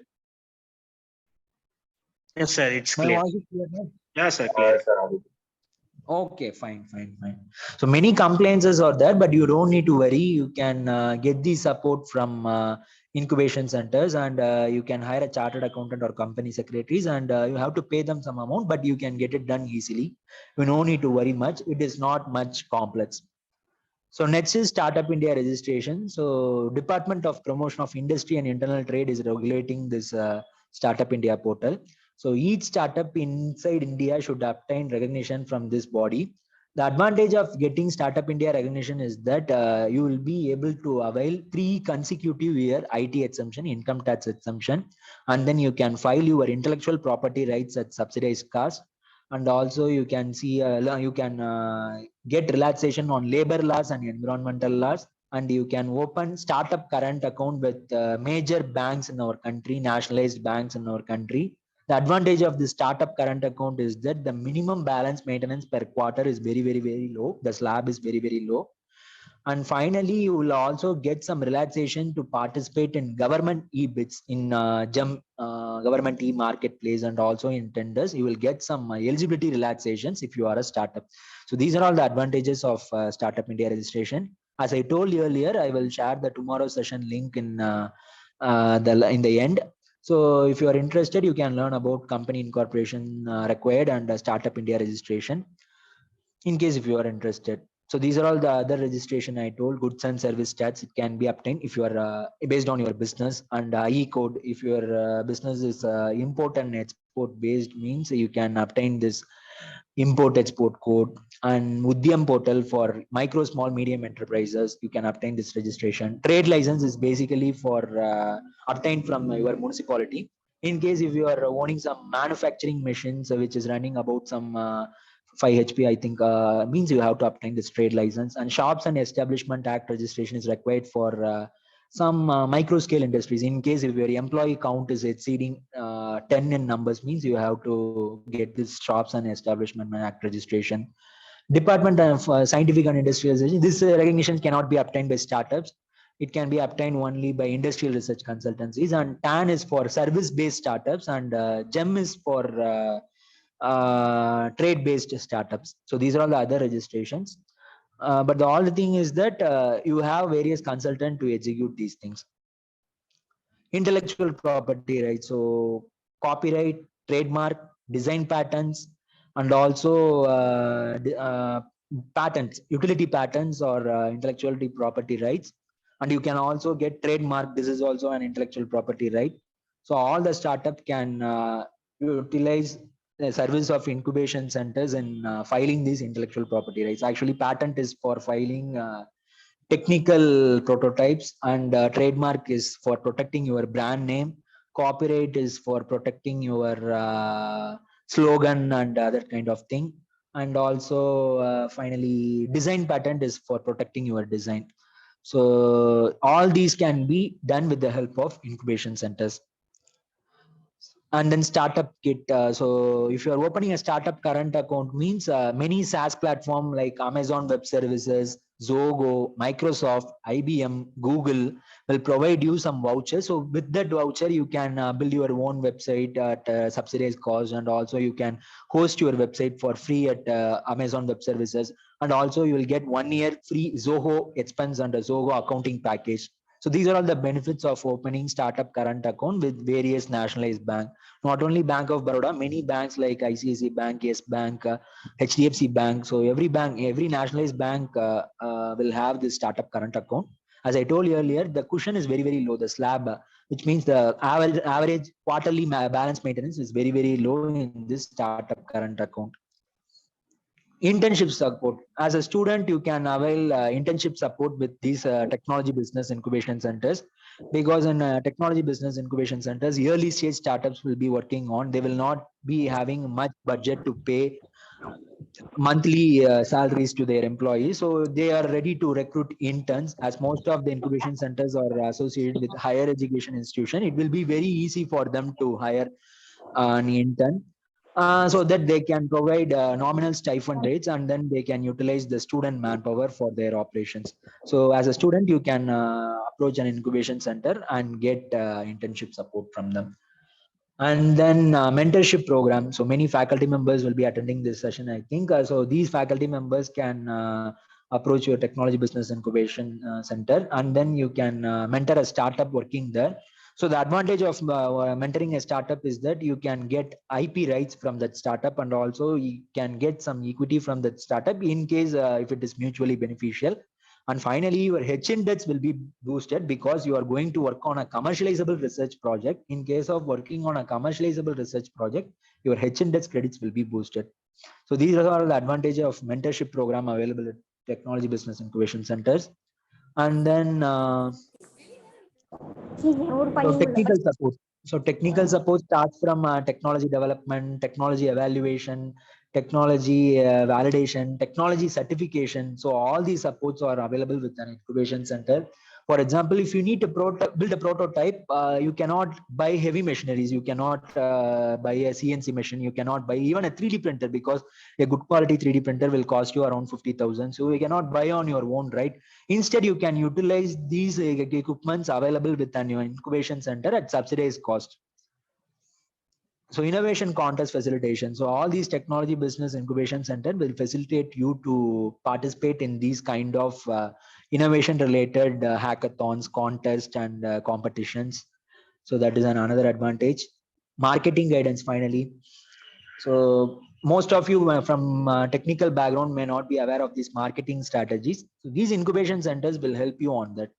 Yes, sir, it's My clear. voice is clear now? Yeah, sir, clear. Okay, fine. So many complaints are there, but you don't need to worry. You can get the support from incubation centers, and you can hire a chartered accountant or company secretaries, and you have to pay them some amount, but you can get it done easily. You don't need to worry much. It is not much complex. So next is Startup India registration. So Department of Promotion of Industry and Internal Trade is regulating this Startup India portal. So each startup inside India should obtain recognition from this body. The advantage of getting Startup India recognition is that you will be able to avail 3 consecutive year IT exemption, income tax exemption, and then you can file your intellectual property rights at subsidized cost. And also you can see you can get relaxation on labor laws and environmental laws, and you can open startup current account with major banks in our country, nationalized banks in our country. The advantage of the startup current account is that the minimum balance maintenance per quarter is very low. The slab is very low. And finally, you will also get some relaxation to participate in government e-bids in GEM government e-marketplace, and also in tenders. You will get some eligibility relaxations if you are a startup. So these are all the advantages of Startup India registration. As I told you earlier, I will share the tomorrow session link in the end. So if you are interested, you can learn about company incorporation required and Startup India registration, in case if you are interested. So these are all the other registration I told. Goods and service tax, it can be obtained if you are based on your business, and E code if your business is import and export based, means you can obtain this import export code. And Udyam portal for micro small medium enterprises, you can obtain this registration. Trade license is basically for obtained from your municipality. In case if you are owning some manufacturing machines which is running about some 5 HP, I think, means you have to obtain this trade license. And Shops and Establishment Act registration is required for some micro scale industries. In case if your employee count is exceeding 10 in numbers, means you have to get this Shops and Establishment Act registration. Department of Scientific and Industrialization, this recognition cannot be obtained by startups. It can be obtained only by industrial research consultancies. And TAN is for service based startups, and GEM is for trade based startups. So these are all the other registrations. But the only thing is that you have various consultants to execute these things. Intellectual property rights, so copyright, trademark, design patents, and also patents, utility patents, or intellectual property rights. And you can also get trademark. This is also an intellectual property right. So all the startup can utilize the service of incubation centers in filing these intellectual property rights. Actually, patent is for filing technical prototypes, and trademark is for protecting your brand name. Copyright is for protecting your slogan and other kind of thing. And also finally, design patent is for protecting your design. So all these can be done with the help of incubation centers. And then startup kit. So if you are opening a startup current account, means many SaaS platform like Amazon Web Services, Zogo, Microsoft, IBM, Google will provide you some vouchers. So with that voucher, you can build your own website at subsidized cost, and also you can host your website for free at Amazon Web Services. And also you will get 1 year free Zoho expense under Zoho accounting package. So these are all the benefits of opening startup current account with various nationalized bank. Not only Bank of Baroda, many banks like ICICI Bank, Yes Bank, HDFC Bank. So every bank, every nationalized bank will have this startup current account. As I told you earlier, the cushion is very low, the slab, which means the average quarterly balance maintenance is very low in this startup current account. Internship support. As a student, you can avail internship support with these technology business incubation centers, because in technology business incubation centers, early stage startups will be working on. They will not be having much budget to pay monthly salaries to their employees. So they are ready to recruit interns. As most of the incubation centers are associated with higher education institution, it will be very easy for them to hire an intern. So that they can provide nominal stipend rates, and then they can utilize the student manpower for their operations. So as a student, you can approach an incubation center and get internship support from them. And then mentorship program. So many faculty members will be attending this session, I think. So these faculty members can approach your technology business incubation center, and then you can mentor a startup working there. So the advantage of mentoring a startup is that you can get IP rights from that startup, and also you can get some equity from that startup in case if it is mutually beneficial. And finally, your H index will be boosted because you are going to work on a commercializable research project. In case of working on a commercializable research project, your H index credits will be boosted. So these are the advantages of mentorship program available at technology business incubation centers. And then so technical support. So technical support starts from technology development, technology evaluation, technology validation, technology certification. So all these supports are available with an incubation center. For example, if you need to build a prototype, you cannot buy heavy machineries. You cannot buy a CNC machine. You cannot buy even a 3D printer, because a good quality 3D printer will cost you around 50,000. So you cannot buy on your own, right? Instead, you can utilize these equipments available with an incubation center at subsidized cost. So innovation contest facilitation. So all these technology business incubation center will facilitate you to participate in these kind of innovation related hackathons, contests, and competitions. So that is another advantage. Marketing guidance, finally. So most of you from technical background may not be aware of these marketing strategies. So these incubation centers will help you on that.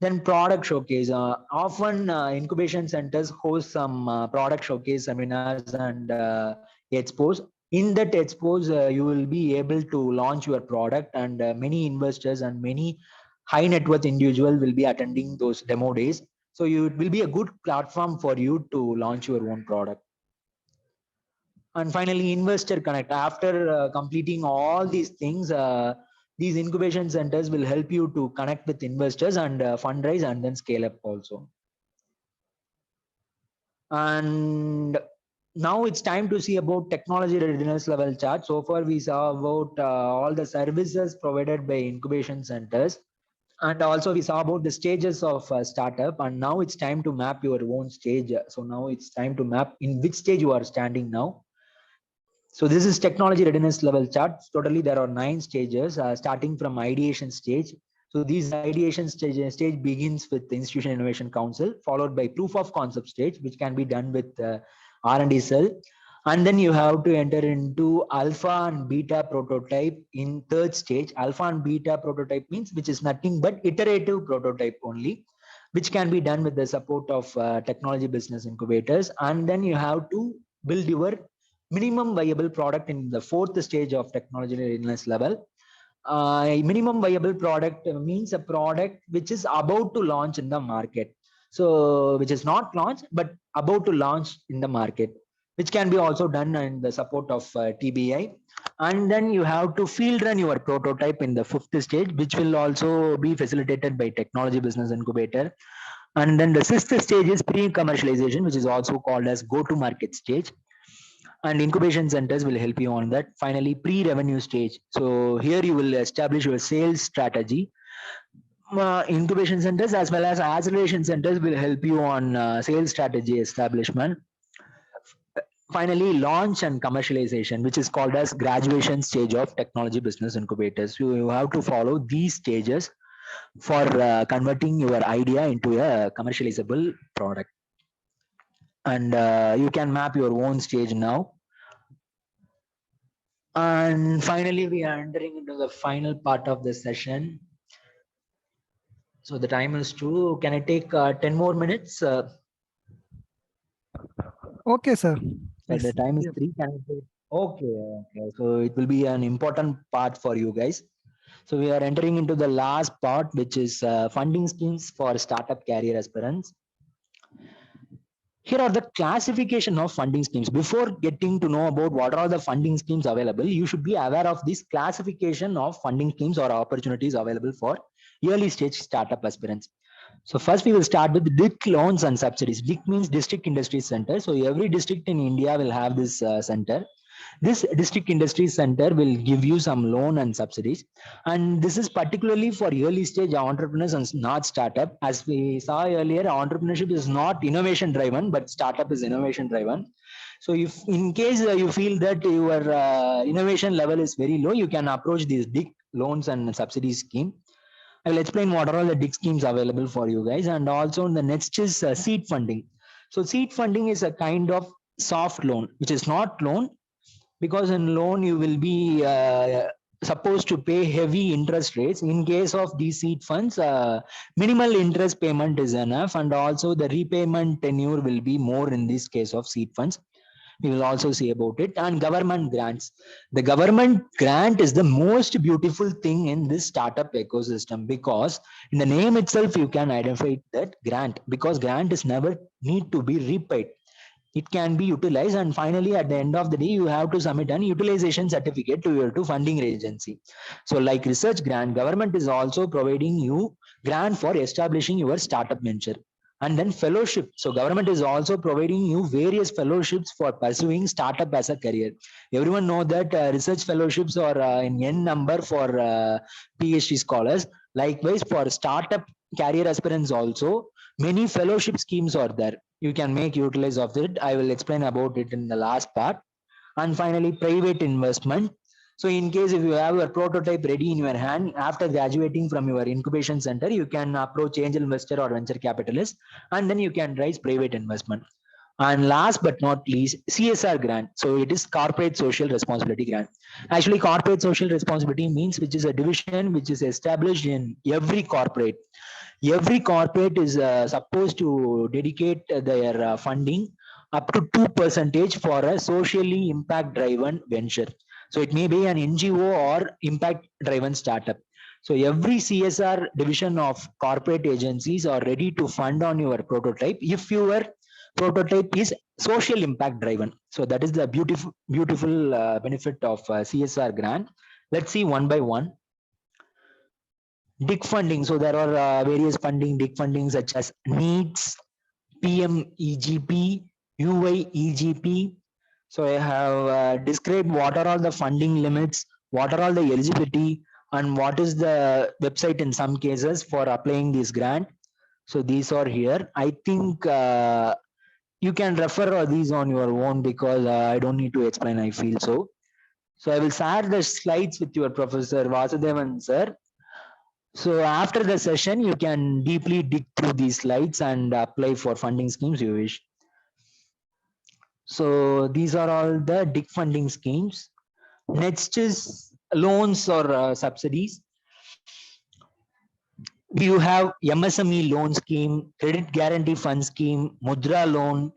Then product showcase. Often incubation centers host some product showcase seminars and expos. In that expos, you will be able to launch your product, and many investors and many high net worth individual will be attending those demo days. So it will be a good platform for you to launch your own product. And finally, investor connect. After completing all these things, these incubation centers will help you to connect with investors and fundraise and then scale up also. And now it's time to see about technology readiness level chart. So far we saw about all the services provided by incubation centers, and also we saw about the stages of startup. And now it's time to map your own stage. So now it's time to map in which stage you are standing now. So this is technology readiness level chart. Totally, there are 9 stages, starting from ideation stage. So these ideation stage begins with the Institution Innovation Council, followed by proof of concept stage, which can be done with R&D cell. And then you have to enter into alpha and beta prototype in 3rd stage. Alpha and beta prototype means which is nothing but iterative prototype only, which can be done with the support of technology business incubators. And then you have to build your minimum viable product in the 4th stage of technology readiness level. Minimum viable product means a product which is about to launch in the market. So which is not launched, but about to launch in the market, which can be also done in the support of TBI. And then you have to field run your prototype in the 5th stage, which will also be facilitated by technology business incubator. And then the 6th stage is pre-commercialization, which is also called as go-to-market stage. And incubation centers will help you on that. Finally, pre-revenue stage. So here you will establish your sales strategy. Incubation centers as well as acceleration centers will help you on sales strategy establishment. Finally, launch and commercialization, which is called as graduation stage of technology business incubators. You have to follow these stages for converting your idea into a commercializable product. And you can map your own stage now. And finally, we are entering into the final part of the session. So the time is 2. Can I take 10 more minutes? Okay, sir. Yes. The time is 3. Can I take? Okay. So it will be an important part for you guys. So we are entering into the last part, which is funding schemes for startup career aspirants. Here are the classification of funding schemes. Before getting to know about what are the funding schemes available, you should be aware of this classification of funding schemes or opportunities available for early stage startup aspirants. So first we will start with DIC loans and subsidies. DIC means District Industry Center. So every district in India will have this center. This district industry center will give you some loan and subsidies. And this is particularly for early stage entrepreneurs and not startup. As we saw earlier, entrepreneurship is not innovation driven, but startup is innovation driven. So if in case you feel that your innovation level is very low, you can approach these DIC loans and subsidy scheme. I will explain what are all the DIC schemes available for you guys. And also the next is seed funding. So seed funding is a kind of soft loan, which is not loan, because in loan you will be supposed to pay heavy interest rates. In case of these seed funds, minimal interest payment is enough, and also the repayment tenure will be more in this case of seed funds. We will also see about it. And government grants. The government grant is the most beautiful thing in this startup ecosystem, because in the name itself you can identify that grant, because grant is never need to be repaid. It can be utilized, and finally at the end of the day you have to submit an utilization certificate to your funding agency. So like research grant, government is also providing you grant for establishing your startup venture. And then fellowship. So government is also providing you various fellowships for pursuing startup as a career. Everyone know that research fellowships are in n number for PhD scholars. Likewise for startup career aspirants also, many fellowship schemes are there. You can make utilize of it. I will explain about it in the last part. And finally, private investment. So in case if you have your prototype ready in your hand, after graduating from your incubation center, you can approach angel investor or venture capitalist, and then you can raise private investment. And last but not least, CSR grant. So it is corporate social responsibility grant. Actually, corporate social responsibility means which is a division which is established in every corporate. Every corporate is supposed to dedicate their funding up to 2% for a socially impact driven venture. So it may be an NGO or impact driven startup. So every CSR division of corporate agencies are ready to fund on your prototype if your prototype is social impact driven. So that is the beautiful benefit of CSR grant. Let's see one by one. DIC funding. So there are various funding, DIC funding such as NEETS, PMEGP, UIEGP. So I have described what are all the funding limits, what are all the eligibility, and what is the website in some cases for applying this grant. So these are here. I think you can refer these on your own, because I don't need to explain, I feel so. So I will share the slides with your Professor Vasudevan sir. So after the session, you can deeply dig through these slides and apply for funding schemes you wish. So these are all the DIC funding schemes. Next is loans or subsidies. You have MSME loan scheme, credit guarantee fund scheme, Mudra loan,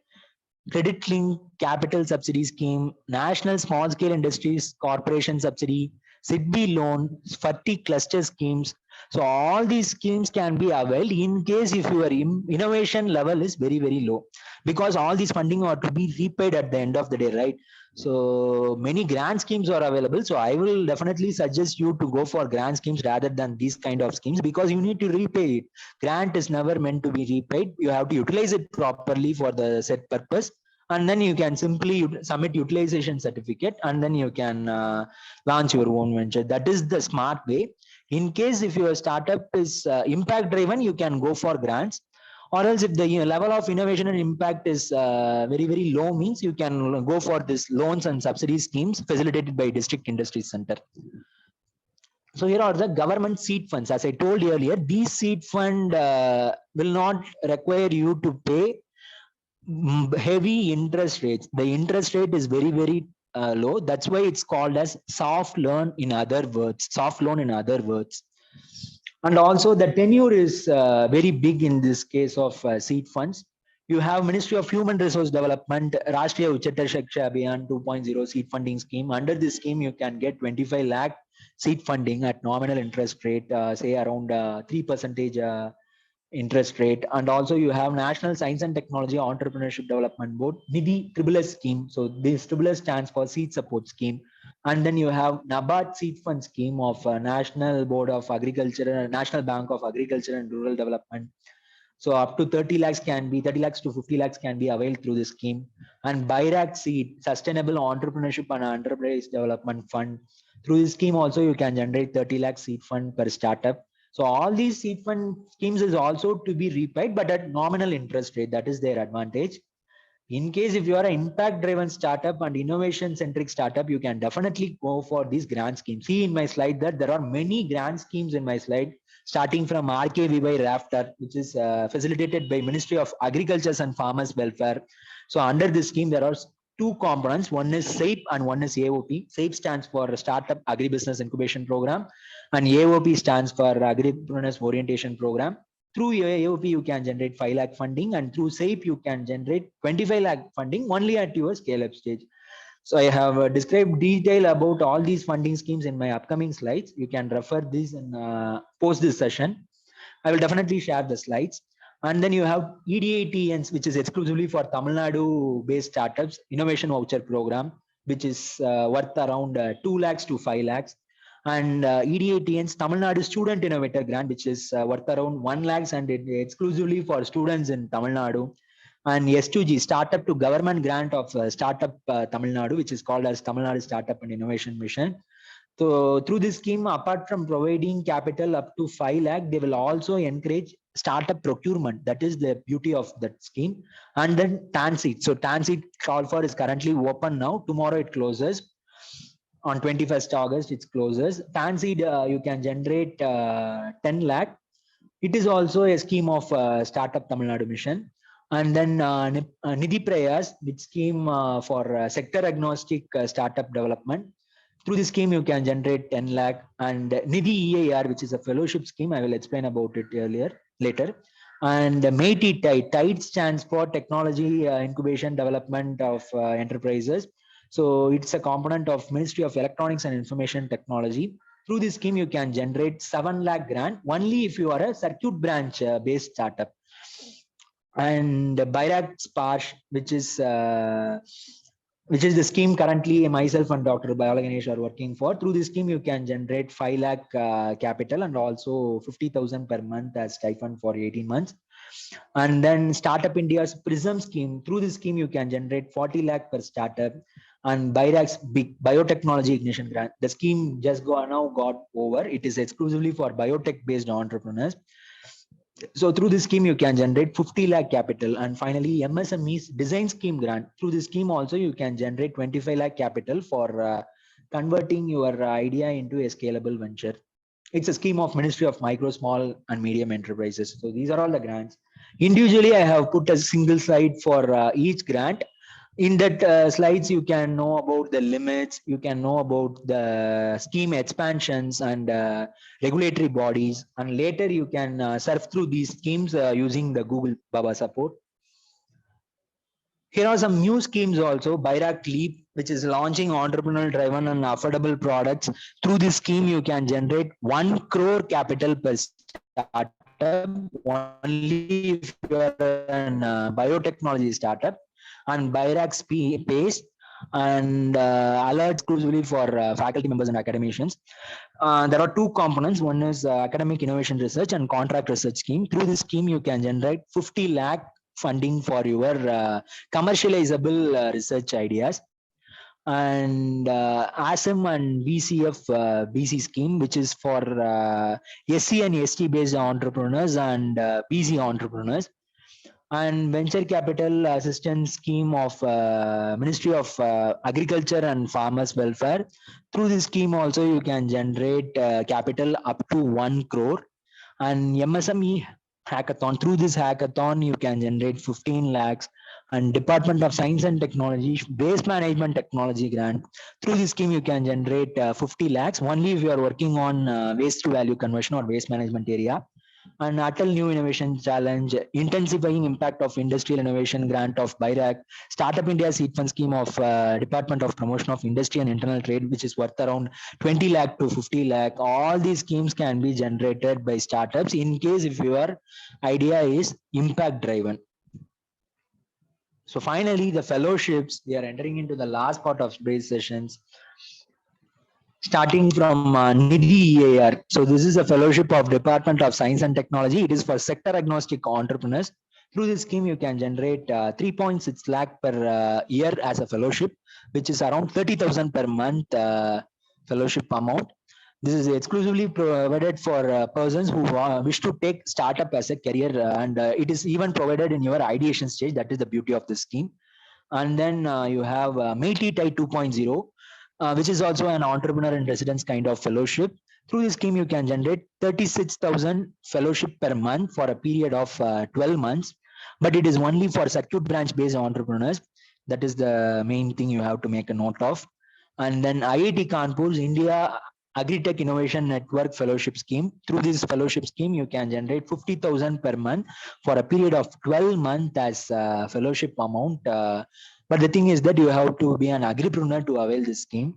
credit linked capital subsidy scheme, national small scale industries corporation subsidy, SIDBI loan, FATI cluster schemes. So all these schemes can be availed in case if your innovation level is very, very low, because all these funding are to be repaid at the end of the day, right? So many grant schemes are available. So I will definitely suggest you to go for grant schemes rather than these kind of schemes, because you need to repay it. Grant is never meant to be repaid. You have to utilize it properly for the set purpose, and then you can simply submit utilization certificate, and then you can launch your own venture. That is the smart way. In case if your startup is impact driven, you can go for grants, or else if the level of innovation and impact is very, very low, means you can go for this loans and subsidy schemes facilitated by district industry center. So here are the government seed funds. As I told earlier, these seed fund will not require you to pay heavy interest rates. The interest rate is very, very low. That's why it's called as soft loan in other words, soft loan in other words. And also the tenure is very big in this case of seed funds. You have Ministry of Human Resource Development, Rashtriya Uchchata Shiksha Abhiyan 2.0 seed funding scheme. Under this scheme, you can get 25 lakh seed funding at nominal interest rate, say around 3% interest rate. And also you have National Science and Technology Entrepreneurship Development Board, NIDI SSS scheme. So this SSS stands for Seed Support Scheme. And then you have NABARD Seed Fund Scheme of National Board of Agriculture, National Bank of Agriculture and Rural Development. So up to 30 lakhs to 50 lakhs can be availed through this scheme. And BIRAC seed, Sustainable Entrepreneurship and Enterprise Development Fund. Through this scheme also you can generate 30 lakh seed fund per startup. So all these seed fund schemes is also to be repaid, but at nominal interest rate. That is their advantage. In case if you are an impact driven startup and innovation centric startup, you can definitely go for these grant schemes. See in my slide that there are many grant schemes in my slide, starting from RKVY Rafter, which is facilitated by Ministry of Agriculture and Farmers Welfare. So under this scheme, there are two components. One is SAPE and one is AOP. SAPE stands for Startup Agribusiness Incubation Program, and AOP stands for Agripreneurs Orientation Program. Through AOP, you can generate 5 lakh funding, and through SAPE, you can generate 25 lakh funding only at your scale-up stage. So I have described detail about all these funding schemes in my upcoming slides. You can refer this and post this session. I will definitely share the slides. And then you have EDITNs, which is exclusively for Tamil Nadu-based startups, Innovation Voucher Program, which is worth around 2 lakhs to 5 lakhs. And EDITN's Tamil Nadu Student Innovator Grant, which is worth around 1 lakhs and exclusively for students in Tamil Nadu. And S2G, Startup to Government Grant of Startup Tamil Nadu, which is called as Tamil Nadu Startup and Innovation Mission. So through this scheme, apart from providing capital up to 5 lakh, they will also encourage startup procurement. That is the beauty of that scheme. And then TANSEED. So TANSEED call for is currently open now. Tomorrow it closes. On 21st August, it closes. TANSEED, you can generate 10 lakh. It is also a scheme of Startup Tamil Nadu Mission. And then Nidhi Prayas, which scheme for sector agnostic startup development. Through this scheme, you can generate 10 lakh. And Nidhi EAR, which is a fellowship scheme, I will explain about it later. And MATI TIDE stands for Technology Incubation Development of Enterprises. So it's a component of Ministry of Electronics and Information Technology. Through this scheme, you can generate 7 lakh grant only if you are a circuit branch based startup. And BIRAC Sparsh, which is the scheme currently myself and Dr. Bayala Ganesh are working for. Through this scheme, you can generate 5 lakh capital and also 50,000 per month as stipend for 18 months. And then Startup India's PRISM scheme. Through this scheme, you can generate 40 lakh per startup. And BIRAC's big biotechnology ignition grant. The scheme just now got over. It is exclusively for biotech based entrepreneurs. So through this scheme, you can generate 50 lakh capital. And finally, MSME's design scheme grant. Through this scheme also, you can generate 25 lakh capital for converting your idea into a scalable venture. It's a scheme of Ministry of Micro, Small and Medium Enterprises. So these are all the grants. Individually, I have put a single slide for each grant. In that slides, you can know about the limits, you can know about the scheme expansions and regulatory bodies, and later you can surf through these schemes using the Google Baba support. Here are some new schemes also. BIRAC Leap, which is launching entrepreneurial driven and affordable products. Through this scheme, you can generate 1 crore capital per startup only if you are a biotechnology startup. And BIRAC PACE and alerts exclusively for faculty members and academicians. There are two components. One is academic innovation research and contract research scheme. Through this scheme, you can generate 50 lakh funding for your commercializable research ideas. And ASM and VCF BC scheme, which is for SC and ST based entrepreneurs and BC entrepreneurs. And venture capital assistance scheme of Ministry of Agriculture and Farmers Welfare. Through this scheme also you can generate capital up to 1 crore. And MSME hackathon, through this hackathon you can generate 15 lakhs. And Department of Science and Technology Waste Management Technology grant. Through this scheme you can generate 50 lakhs only if you are working on waste to value conversion or waste management area. And Atal New Innovation Challenge, Intensifying Impact of Industrial Innovation Grant of BIRAC, Startup India Seed Fund Scheme of Department of Promotion of Industry and Internal Trade, which is worth around 20 lakh to 50 lakh. All these schemes can be generated by startups in case if your idea is impact driven. So finally, the fellowships, we are entering into the last part of today's sessions. starting from NIDI EAR. So this is a fellowship of Department of Science and Technology. It is for sector agnostic entrepreneurs. Through this scheme, you can generate 3.6 lakh per year as a fellowship, which is around 30,000 per month fellowship amount. This is exclusively provided for persons who wish to take startup as a career, and it is even provided in your ideation stage. That is the beauty of the scheme. And then you have MEITI TIE 2.0, which is also an entrepreneur in residence kind of fellowship. Through this scheme, you can generate 36,000 fellowship per month for a period of 12 months, but it is only for circuit branch based entrepreneurs. That is the main thing you have to make a note of. And then IIT Kanpur's India Agritech Innovation Network Fellowship Scheme. Through this fellowship scheme, you can generate 50,000 per month for a period of 12 months as fellowship amount. But the thing is that you have to be an agripreneur to avail this scheme.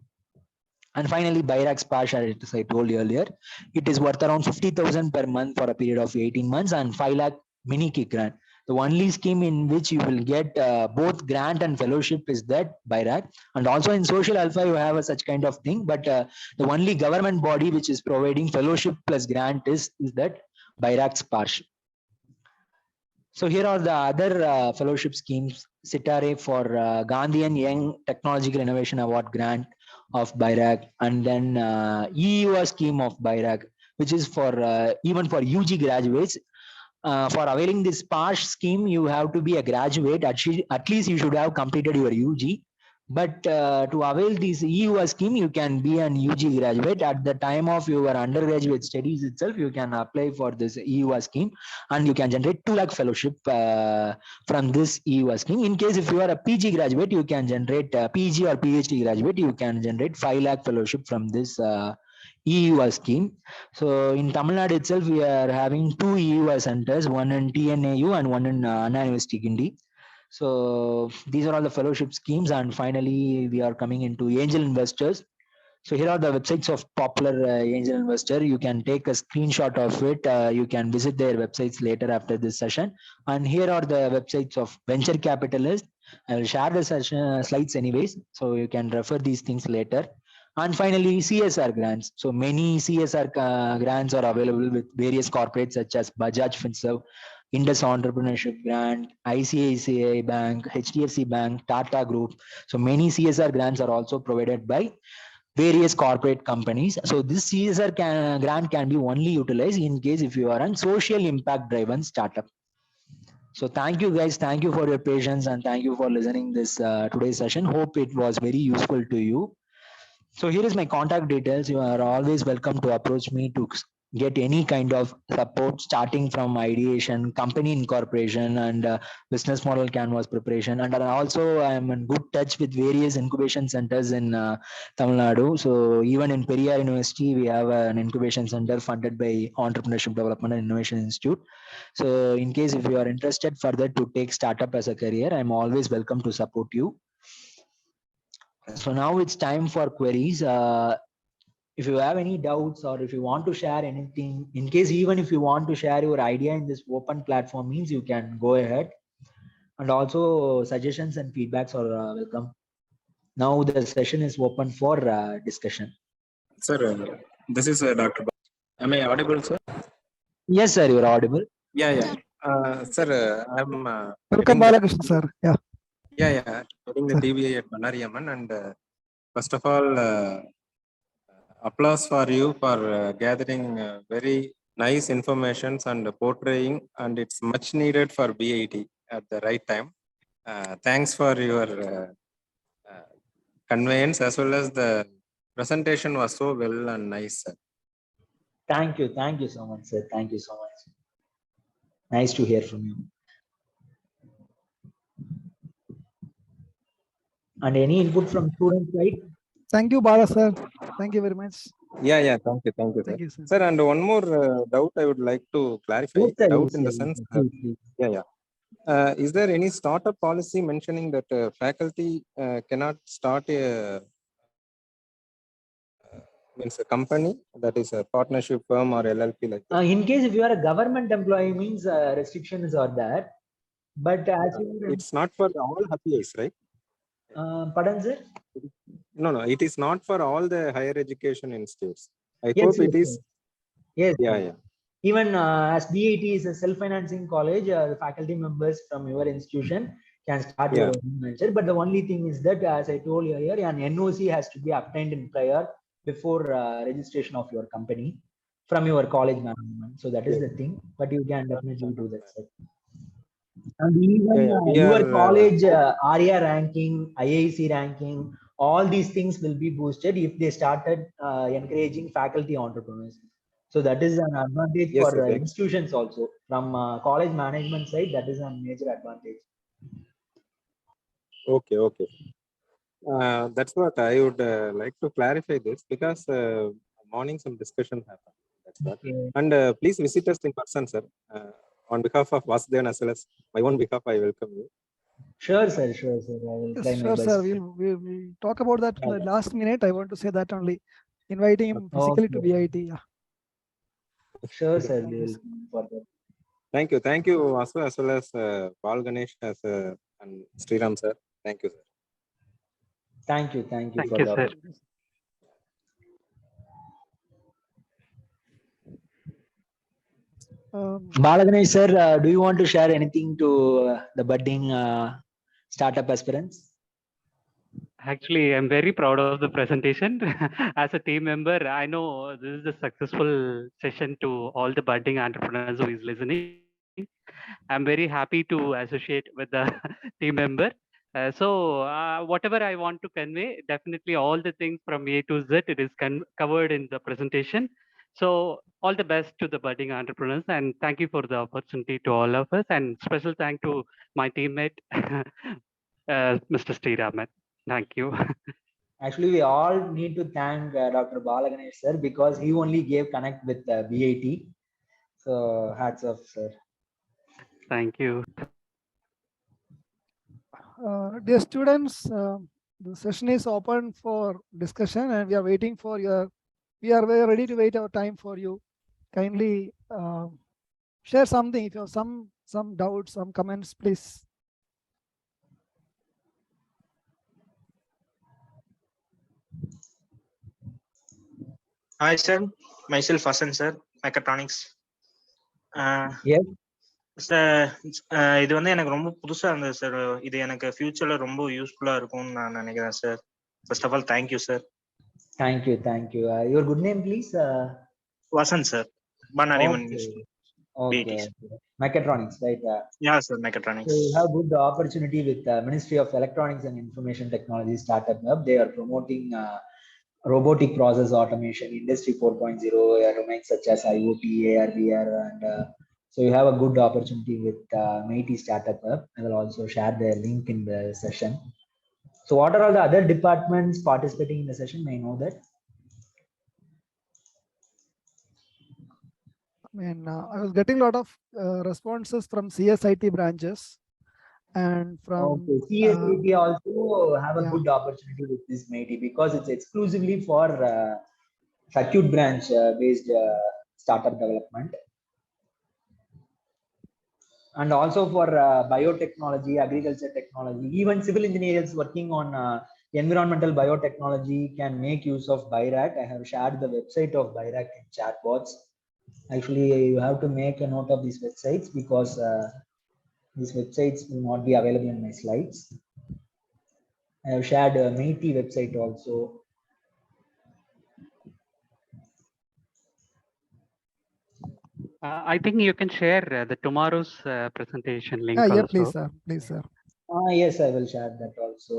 And finally, BIRAC SPARSH, as I told you earlier, it is worth around 50,000 per month for a period of 18 months and 5 lakh mini key grant. The only scheme in which you will get both grant and fellowship is that BIRAC. And also in Social Alpha, you have a such kind of thing. But the only government body which is providing fellowship plus grant is that BIRAC SPARSH. So here are the other fellowship schemes. Citare for Gandhian Young Technological Innovation Award grant of BIRAC, and then EUA scheme of BIRAC, which is for even for UG graduates. For availing this SPARSH scheme, you have to be a graduate. At least you should have completed your UG. But to avail this EUA scheme, you can be an UG graduate. At the time of your undergraduate studies itself, you can apply for this EUA scheme, and you can generate 2 lakh fellowship from this EUA scheme. In case if you are a PG graduate, you can generate PG or PhD graduate, you can generate 5 lakh fellowship from this EUA scheme. So in Tamil Nadu itself, we are having 2 EUA centers, one in TNAU and one in Anna University Gindi. So these are all the fellowship schemes. And finally, we are coming into angel investors. So here are the websites of popular angel investor. You can take a screenshot of it. You can visit their websites later after this session. And here are the websites of venture capitalists. I will share the session slides anyways, so you can refer these things later. And finally, CSR grants. So many CSR grants are available with various corporates such as Bajaj Finserv, Indus Entrepreneurship Grant, ICICI Bank, HDFC Bank, Tata Group. So many CSR grants are also provided by various corporate companies. So this CSR grant can be only utilized in case if you are a social impact driven startup. So thank you guys. Thank you for your patience and thank you for listening this today's session. Hope it was very useful to you. So here is my contact details. You are always welcome to approach me to get any kind of support, starting from ideation, company incorporation, and business model canvas preparation. And also I am in good touch with various incubation centers in Tamil Nadu. So even in Periyar University, we have an incubation center funded by Entrepreneurship Development and Innovation Institute. So in case if you are interested further to take startup as a career, I'm always welcome to support you. So now it's time for queries. If you have any doubts or if you want to share anything, in case even if you want to share your idea in this open platform means, you can go ahead. And also suggestions and feedbacks are welcome. Now the session is open for discussion. Sir, this is Dr. Am I audible, sir? Yes, sir, you are audible. Yeah. Sir, I'm Welcome, Balakrishna, sir. Yeah. Getting the DBA at Bannari, Amman, and first of all, applause for you for gathering very nice informations and portraying, and it's much needed for BIT at the right time. Thanks for your conveyance as well as the presentation was so well and nice, sir. Thank you so much, sir. Thank you so much. Nice to hear from you. And any input from students, right? Thank you, Bala, sir. Thank you very much. Yeah. Thank you, sir. You, sir. Sir, and one more doubt I would like to clarify. Yes, sir, doubt yes, in the sir, sense. yes, Is there any startup policy mentioning that faculty cannot start a means a company, that is a partnership firm or LLP like that? In case if you are a government employee means restrictions are there. But as it's not for all employees, right? Pardon, sir? No, it is not for all the higher education institutes. I Yes, hope yes, it is. yes. Yeah. Even as BIT is a self-financing college, the faculty members from your institution can start your own venture. But the only thing is that, as I told you earlier, an NOC has to be obtained in prior before registration of your company from your college management. So that is the thing. But you can definitely do that, sir. And even your college ARIA ranking, IIC ranking, all these things will be boosted if they started encouraging faculty entrepreneurs. So that is an advantage Yes, for sir. institutions also. From college management side, that is a major advantage. Okay. That's what I would like to clarify this, because morning some discussion happened. That's what. Okay. And please visit us in person, sir. On behalf of Vasudevan as well as my own behalf, I welcome you. Sure, sir. Sure, sir. I will try my Sure, best. sir. We'll talk about that in the last minute. I want to say that only. Inviting him physically to BIT. Yeah. Sure, sir. We will further. Thank you, Vasu, as well as Paul Ganesh as and Sriram, sir. Thank you, sir. Thank you Thank for you, the sir. opportunity. Balaganesh, sir, do you want to share anything to the budding startup aspirants? Actually, I'm very proud of the presentation. As a team member, I know this is a successful session to all the budding entrepreneurs who is listening. I'm very happy to associate with the team member. Whatever I want to convey, definitely all the things from A to Z, it is covered in the presentation. So all the best to the budding entrepreneurs, and thank you for the opportunity to all of us, and special thank to my teammate, Mr.Sriraaman. Thank you. Actually, we all need to thank Dr. Balaganesh, sir, because he only gave connect with BIT. So hats off, sir. Thank you. Dear students, the session is open for discussion, and we are waiting for your. We are very ready to wait our time for you. Kindly share something. If you have some doubts, some comments, please. Hi, sir. Myself, Hasan, sir. Mechatronics. Yes. Sir இது வந்து எனக்கு ரொம்ப புதுசா இருந்தது sir. இது எனக்கு ஃபியூச்சர்ல ரொம்ப யூஸ்ஃபுல்லா இருக்கும்னு நான் நினைக்கிறேன் sir. First of all thank you sir. Thank you. Your good name, please. Vasan, sir. Bannari. Okay. Mechatronics, right? Yeah, sir. Mechatronics. So you have good opportunity with Ministry of Electronics and Information Technology Startup Hub. They are promoting robotic process automation, Industry 4.0, domains such as IoT, AR, VR, and so you have a good opportunity with MIT Startup Hub. I will also share the link in the session. So what are all the other departments participating in the session? May I know that? I was getting a lot of responses from CSIT branches and from CSIT also have a good opportunity with this MIT because it's exclusively for circuit branch based startup development. And also for biotechnology, agriculture technology, even civil engineers working on environmental biotechnology can make use of BIRAC. I have shared the website of BIRAC in chat box. Actually, you have to make a note of these websites because these websites will not be available in my slides. I have shared a MIT website also. I think you can share the tomorrow's presentation link also. Yeah, please, sir. Please, sir. Yes, I will share that also.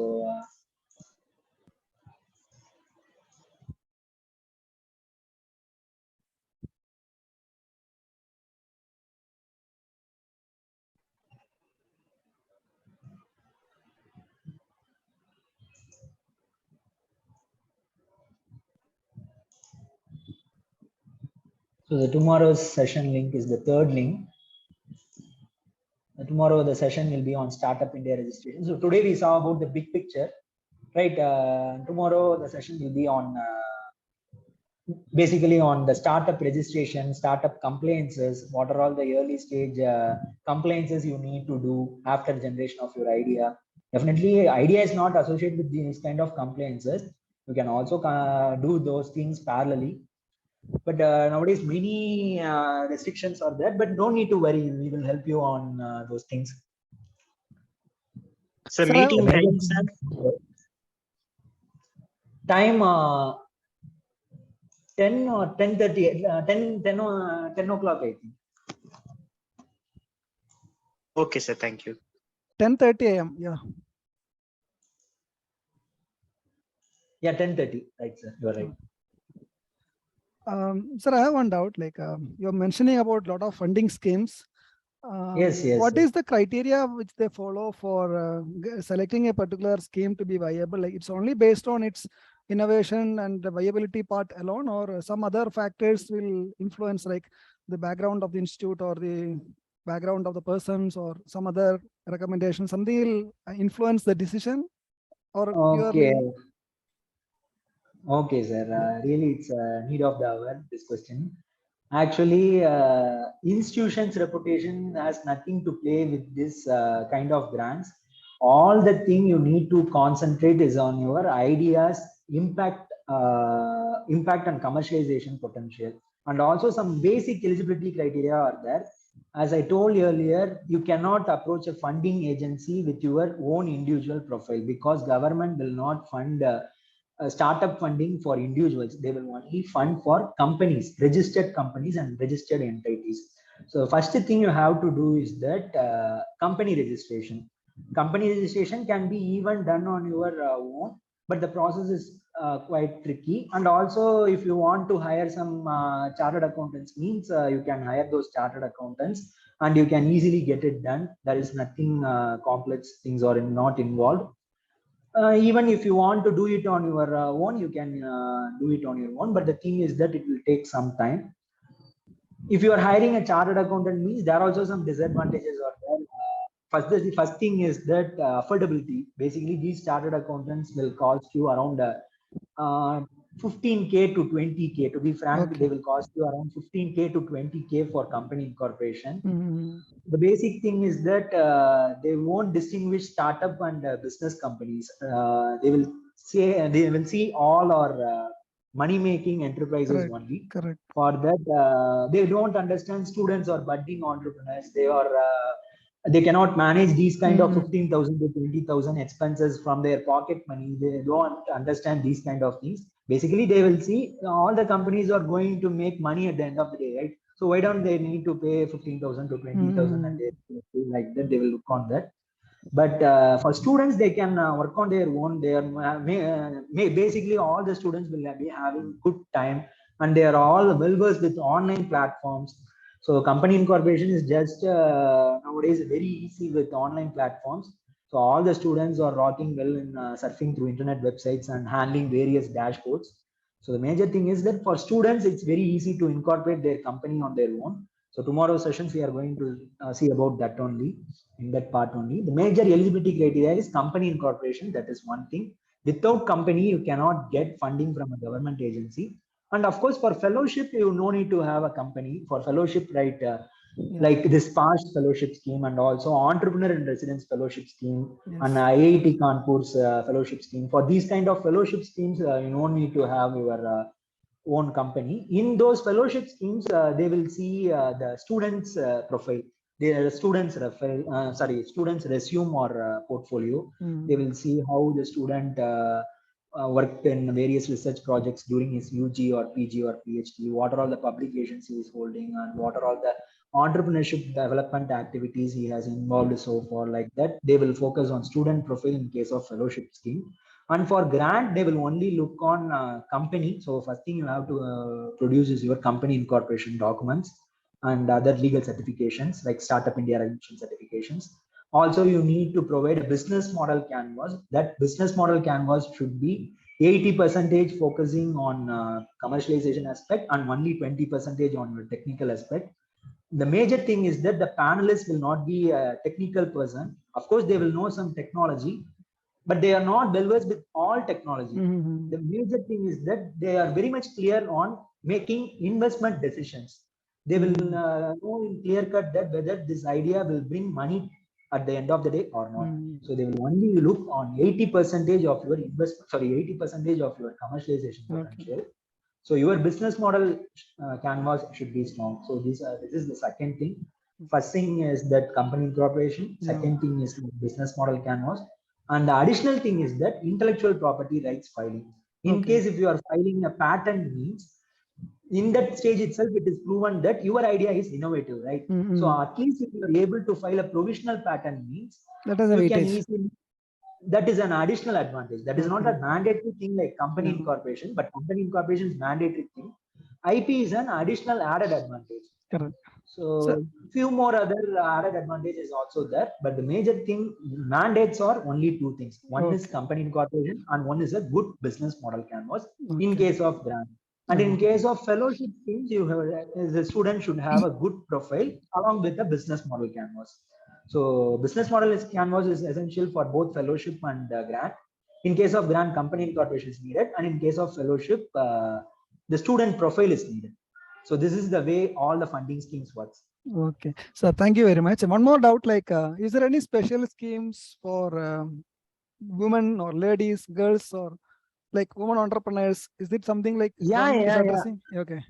So the tomorrow's session link is the third link. Tomorrow the session will be on Startup India registration. So today we saw about the big picture, right? Tomorrow the session will be on basically on the startup registration, startup compliances. What are all the early stage compliances you need to do after generation of your idea? Definitely, idea is not associated with these kind of compliances. You can also do those things parallelly. But nowadays many restrictions are there, but don't need to worry. We will help you on those things. So Sir, meeting time, sir. Time 10 or 10:30, 10 o'clock, I think. Okay, sir. Thank you. 10:30 a.m. Yeah. Yeah, 10:30. Right, sir. You're right. Sir, I have one doubt. Like you're mentioning about a lot of funding schemes. Yes. What is the criteria which they follow for selecting a particular scheme to be viable? Like it's only based on its innovation and the viability part alone, or some other factors will influence, like the background of the institute or the background of the persons or some other recommendation, something will influence the decision, or Okay. purely? Okay, sir. Really, it's a need of the hour, this question. Actually, institution's reputation has nothing to play with this kind of grants. All the thing you need to concentrate is on your ideas, impact and commercialization potential, and also some basic eligibility criteria are there. As I told earlier, you cannot approach a funding agency with your own individual profile, because government will not fund startup funding for individuals. They will only fund for companies, registered companies and registered entities. So first thing you have to do is that company registration. Company registration can be even done on your own, but the process is quite tricky. And also, if you want to hire some chartered accountants, means you can hire those chartered accountants and you can easily get it done. There is nothing complex things are not involved. Even if you want to do it on your own, you can do it on your own, but the thing is that it will take some time. If you are hiring a chartered accountant, means there are also some disadvantages are there. The first thing is that affordability. Basically, these chartered accountants will cost you around 15K to 20K. To be frank, Okay. they will cost you around 15K to 20K for company incorporation. Mm-hmm. The basic thing is that they won't distinguish startup and business companies. They will see all our money making enterprises Correct. only. Correct. For that, they don't understand students or budding entrepreneurs. They cannot manage these kind of 15,000 to 20,000 expenses from their pocket money. They don't understand these kind of things. Basically, they will see all the companies are going to make money at the end of the day, right? So why don't they need to pay 15,000 to 20,000 and they feel like that they will look on that. But for students, they can work on their own. They are basically all the students will be having good time, and they are all well versed with online platforms. So company incorporation is just nowadays very easy with online platforms. So all the students are rocking well in surfing through internet websites and handling various dashboards. So the major thing is that for students, it's very easy to incorporate their company on their own. So tomorrow's sessions, we are going to see about that only, in that part only. The major eligibility criteria is company incorporation. That is one thing. Without company, you cannot get funding from a government agency. And of course, for fellowship, you no need to have a company. For fellowship, right, like this past fellowship scheme, and also entrepreneur in residence fellowship scheme, and IIT Kanpur's fellowship scheme. For these kind of fellowship schemes, you don't need to have your own company. In those fellowship schemes, they will see the students' profile, their students' students' resume or portfolio. They will see how the student worked in various research projects during his UG or PG or PhD. What are all the publications he is holding, and what are all the entrepreneurship development activities he has involved so far. Like that, they will focus on student profile in case of fellowship scheme. And for grant, they will only look on company. So first thing you have to produce is your company incorporation documents and other legal certifications like Startup India registration certifications. Also, you need to provide a business model canvas. That business model canvas should be 80% focusing on commercialization aspect and only 20% on your technical aspect. The major thing is that the panelists will not be a technical person. Of course, they will know some technology, but they are not well versed with all technology. The major thing is that they are very much clear on making investment decisions. They will know in clear cut that whether this idea will bring money at the end of the day or not. Mm. So they will only look on 80% of your investment, sorry, 80% of your commercialization potential. So your business model canvas should be strong. So this is the second thing. First thing is that company incorporation. Second thing is business model canvas. And the additional thing is that intellectual property rights filing. In case if you are filing a patent means, in that stage itself, it is proven that your idea is innovative, right? So at least if you are able to file a provisional patent means, that is a you can weightage. easily, that is an additional advantage. That is not a mandatory thing like company incorporation, but company incorporation is mandatory thing. IP is an additional added advantage. Correct. So few more other added advantages also there, but the major thing, mandates are only two things. One is company incorporation and one is a good business model canvas in case of grant. And in case of fellowship schemes, you have, the student should have a good profile along with the business model canvas. So business model canvas is essential for both fellowship and grant. In case of grant, company incorporation is needed, and in case of fellowship, the student profile is needed. So this is the way all the funding schemes works. Okay, so thank you very much. One more doubt, like, is there any special schemes for women or ladies, girls, or like women entrepreneurs? Is it something like government is addressing? Okay.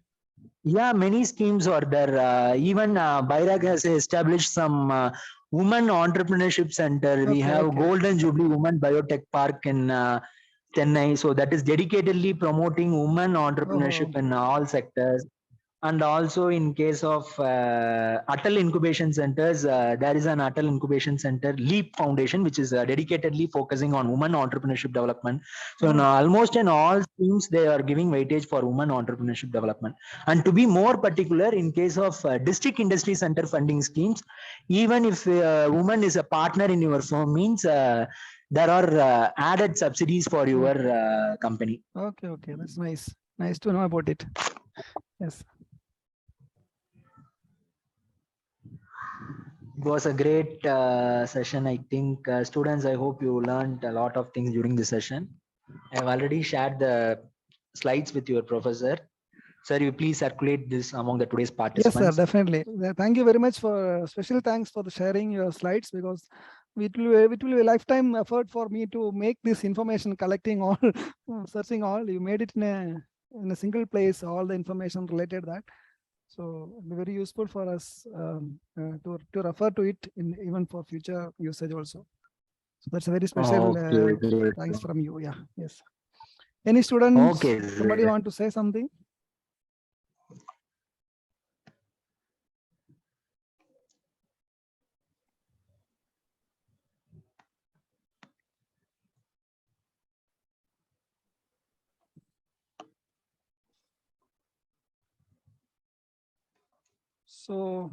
Yeah, many schemes are there. Even BIRAC has established some women entrepreneurship center. We have Golden Jubilee Women Biotech Park in Chennai. So that is dedicatedly promoting women entrepreneurship in all sectors. And also in case of Atal Incubation Centers, there is an Atal Incubation Center LEAP Foundation, which is dedicatedly focusing on women entrepreneurship development. So almost in all schemes, they are giving weightage for women entrepreneurship development. And to be more particular, in case of district industry center funding schemes, even if a woman is a partner in your firm, means there are added subsidies for your company. Okay, that's nice. Nice to know about it. Yes. It was a great session. I think students, I hope you learned a lot of things during the session. I have already shared the slides with your professor. Sir, you please circulate this among the today's participants. Yes, sir, definitely. Thank you very much for special thanks for the sharing your slides, because it will be a lifetime effort for me to make this information, collecting all, searching all. You made it in a single place, all the information related that. So it'll be very useful for us to refer to it even for future usage also. So that's a very special thanks from you. Yeah. Yes. Any students? Okay. Somebody want to say something? So,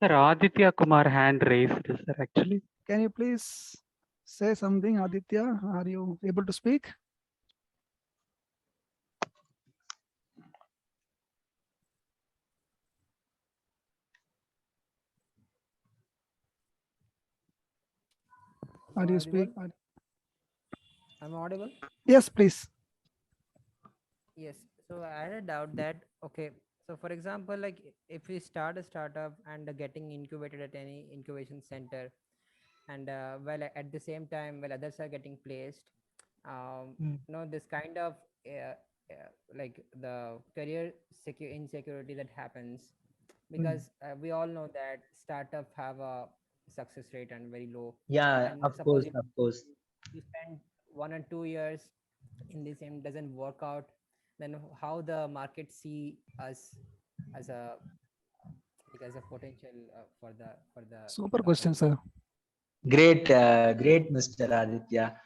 Sir, Aditya Kumar hand raised, sir, actually. Can you please say something, Aditya? Are you able to speak? Are you speak? I'm audible? Yes, please. Yes. So I had a doubt that, okay, so for example, like if we start a startup and getting incubated at any incubation center, and well, at the same time, while others are getting placed, this kind of like the career insecurity that happens, because we all know that startup have a success rate and very low. Yeah, and of course. You spend 1 or 2 years in this and doesn't work out, then how the market see us as a potential for the Super question, sir. Great, great, Mr. Aditya.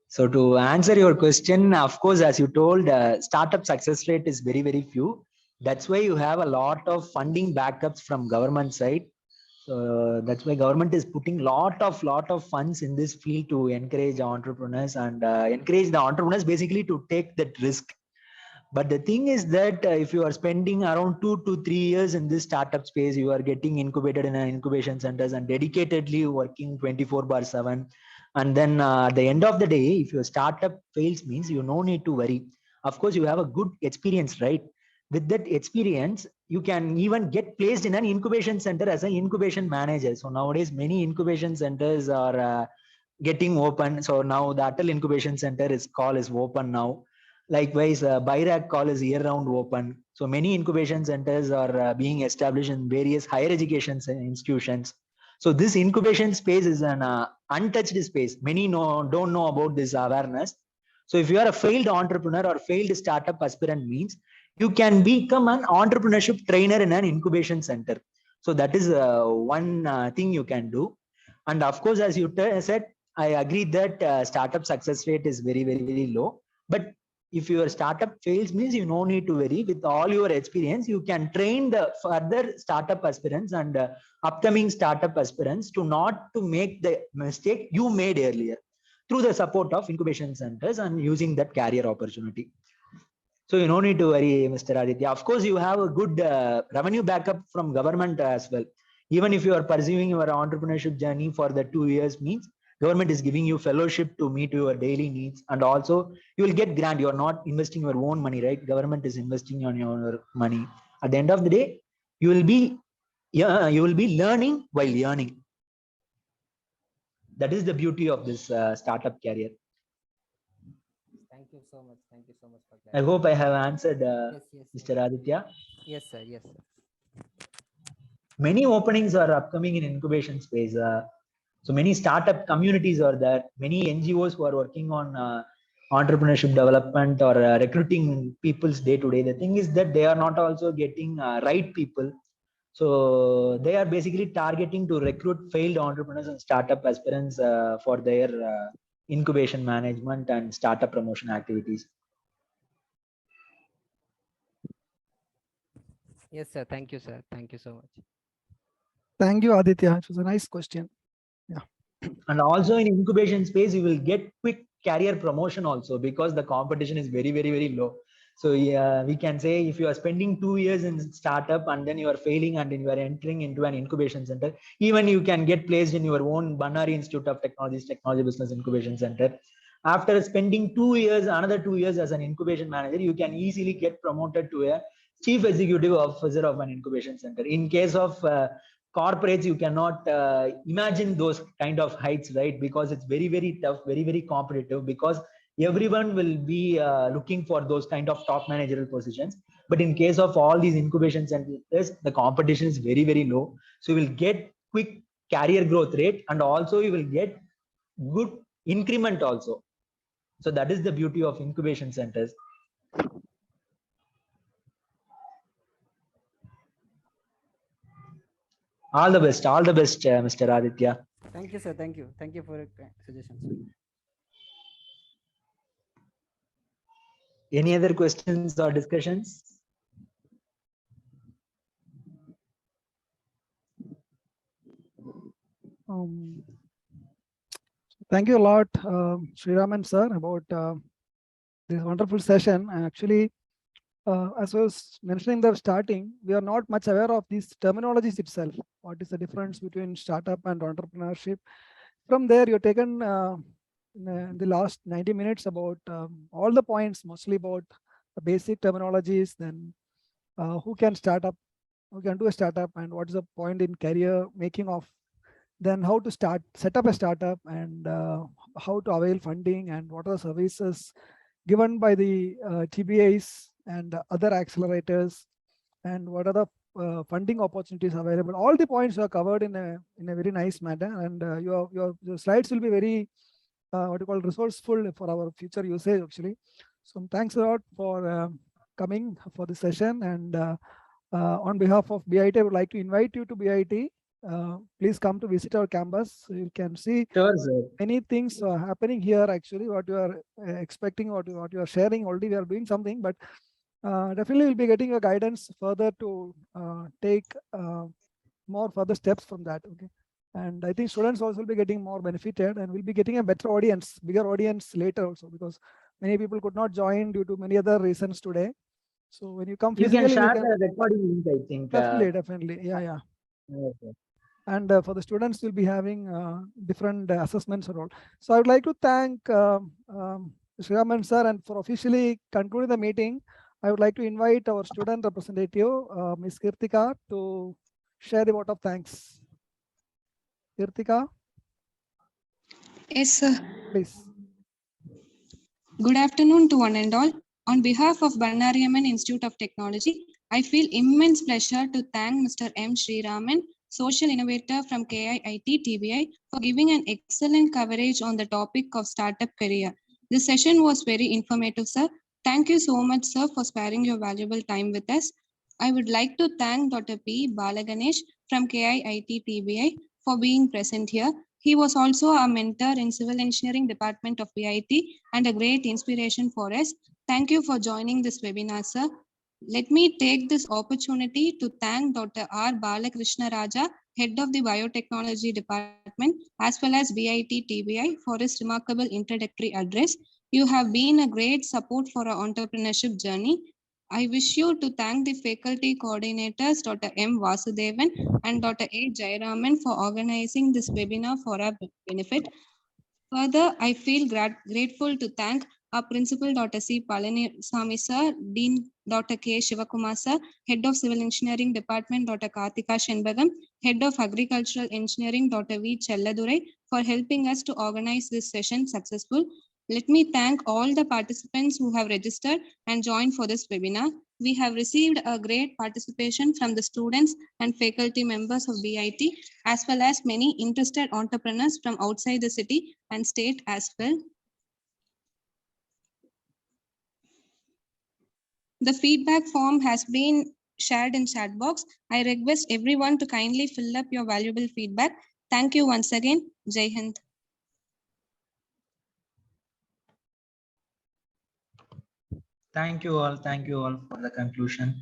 So to answer your question, of course, as you told, startup success rate is very, very few. That's why you have a lot of funding backups from government side. So that's why government is putting lot of funds in this field to encourage entrepreneurs and encourage the entrepreneurs basically to take that risk. But the thing is that if you are spending around 2 to 3 years in this startup space, you are getting incubated in an incubation centers and dedicatedly working 24/7. And then at the end of the day, if your startup fails, means you no need to worry. Of course, you have a good experience, right? with that experience, you can even get placed in an incubation center as an incubation manager. So nowadays, many incubation centers are getting open. So now the Atal Incubation Center is open now. Likewise, BIRAC call is year-round open. So many incubation centers are being established in various higher education institutions. So this incubation space is an untouched space. Many don't know about this awareness. So if you are a failed entrepreneur or failed startup aspirant means, you can become an entrepreneurship trainer in an incubation center. So that is one thing you can do. And of course, as you said, I agree that startup success rate is very, very, very low. But if your startup fails means you no need to worry. With all your experience, you can train the further startup aspirants and upcoming startup aspirants to not to make the mistake you made earlier through the support of incubation centers and using that career opportunity. So you no need to worry, Mr. Aditya. Of course, you have a good revenue backup from government as well. Even if you are pursuing your entrepreneurship journey for the 2 years means, government is giving you fellowship to meet your daily needs, and also you will get grant. You are not investing your own money, right? Government is investing on your money. At the end of the day, you will be learning while earning. That is the beauty of this startup career. Thank you so much. Thank you so much for that. I hope I have answered, Yes, Mr. Aditya. Yes, sir. Yes, sir. Many openings are upcoming in incubation space. So many startup communities are there. Many NGOs who are working on entrepreneurship development or recruiting people's day to day. The thing is that they are not also getting right people. So they are basically targeting to recruit failed entrepreneurs and startup aspirants for their incubation management and startup promotion activities. Yes, sir. Thank you, sir. Thank you so much. Thank you, Aditya. It was a nice question. Yeah. And also in incubation space, you will get quick career promotion also, because the competition is very, very, very low. So yeah, we can say if you are spending 2 years in startup and then you are failing and then you are entering into an incubation center, even you can get placed in your own Bannari Institute of Technologies, Technology Business Incubation Center. After spending 2 years, another 2 years as an incubation manager, you can easily get promoted to a chief executive officer of an incubation center. In case of corporates, you cannot imagine those kind of heights, right? Because it's very, very tough, very, very competitive, because everyone will be looking for those kind of top managerial positions. But in case of all these incubation centers, the competition is very, very low. So you will get quick career growth rate, and also you will get good increment also. So that is the beauty of incubation centers. All the best, Mr. Aditya. Thank you, sir. Thank you. Thank you for your suggestions. Any other questions or discussions? Thank you a lot, Sriraaman sir, about this wonderful session. Actually, as I was mentioning in the starting, we are not much aware of these terminologies itself. What is the difference between startup and entrepreneurship? From there, you've taken in the last 90 minutes about all the points, mostly about the basic terminologies, then who can start up, who can do a startup, and what is the point in career making of, then how to set up a startup, and how to avail funding, and what are the services given by the TBAs and other accelerators, and what are the funding opportunities available. All the points are covered in a very nice manner, and your slides will be very what you call resourceful for our future usage actually. So thanks a lot for coming for the session, and on behalf of BIT, I would like to invite you to BIT. Please come to visit our campus. You can see many things happening here. Actually, what you are expecting, what you are sharing already, we are doing something, but definitely we'll be getting a guidance further to take more further steps from that. Okay, and I think students also will be getting more benefited, and we'll be getting a better audience, bigger audience later also, because many people could not join due to many other reasons today. So when you come physically, you can share the recording link, I think. Definitely, yeah. Okay. And for the students, we'll be having different assessments and all. So I would like to thank Sriraaman sir, and for officially concluding the meeting, I would like to invite our student representative, Ms. Kirtika, to share the vote of thanks. Kirtika, Yes, sir. please. Good afternoon to one and all. On behalf of Bannari Institute of Technology, I feel immense pleasure to thank Mr. M.Sriraaman, Social Innovator from KIIT TBI, for giving an excellent coverage on the topic of startup career. This session was very informative, sir. Thank you so much, sir, for sparing your valuable time with us. I would like to thank Dr. P. Balaganesh from KIIT TBI for being present here. He was also a mentor in Civil Engineering Department of BIT and a great inspiration for us. Thank you for joining this webinar, sir. Let me take this opportunity to thank Dr. R. Balakrishna Raja, Head of the Biotechnology Department, as well as BIT TBI for his remarkable introductory address. You have been a great support for our entrepreneurship journey. I wish you to thank the faculty coordinators, Dr. M. Vasudevan and Dr. A. Jayaraman, for organizing this webinar for our benefit. Further, I feel grateful to thank our Principal Dr. C. Palanisamy sir, Dean Dr. K. Shivakumar sir, Head of Civil Engineering Department Dr. Karthika Shenbagam, Head of Agricultural Engineering Dr. V. Chelladurai for helping us to organize this session successful. Let me thank all the participants who have registered and joined for this webinar. We have received a great participation from the students and faculty members of BIT, as well as many interested entrepreneurs from outside the city and state as well. The feedback form has been shared in chat box. I request everyone to kindly fill up your valuable feedback. Thank you once again. Jai Hind. Thank you all. Thank you all for the conclusion.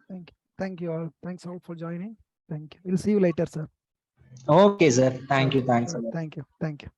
Thank you. Thank you all. Thanks all for joining. Thank you. We'll see you later, sir. Okay, sir. Thank you. Thanks a Sure. lot. Thank you. Thank you.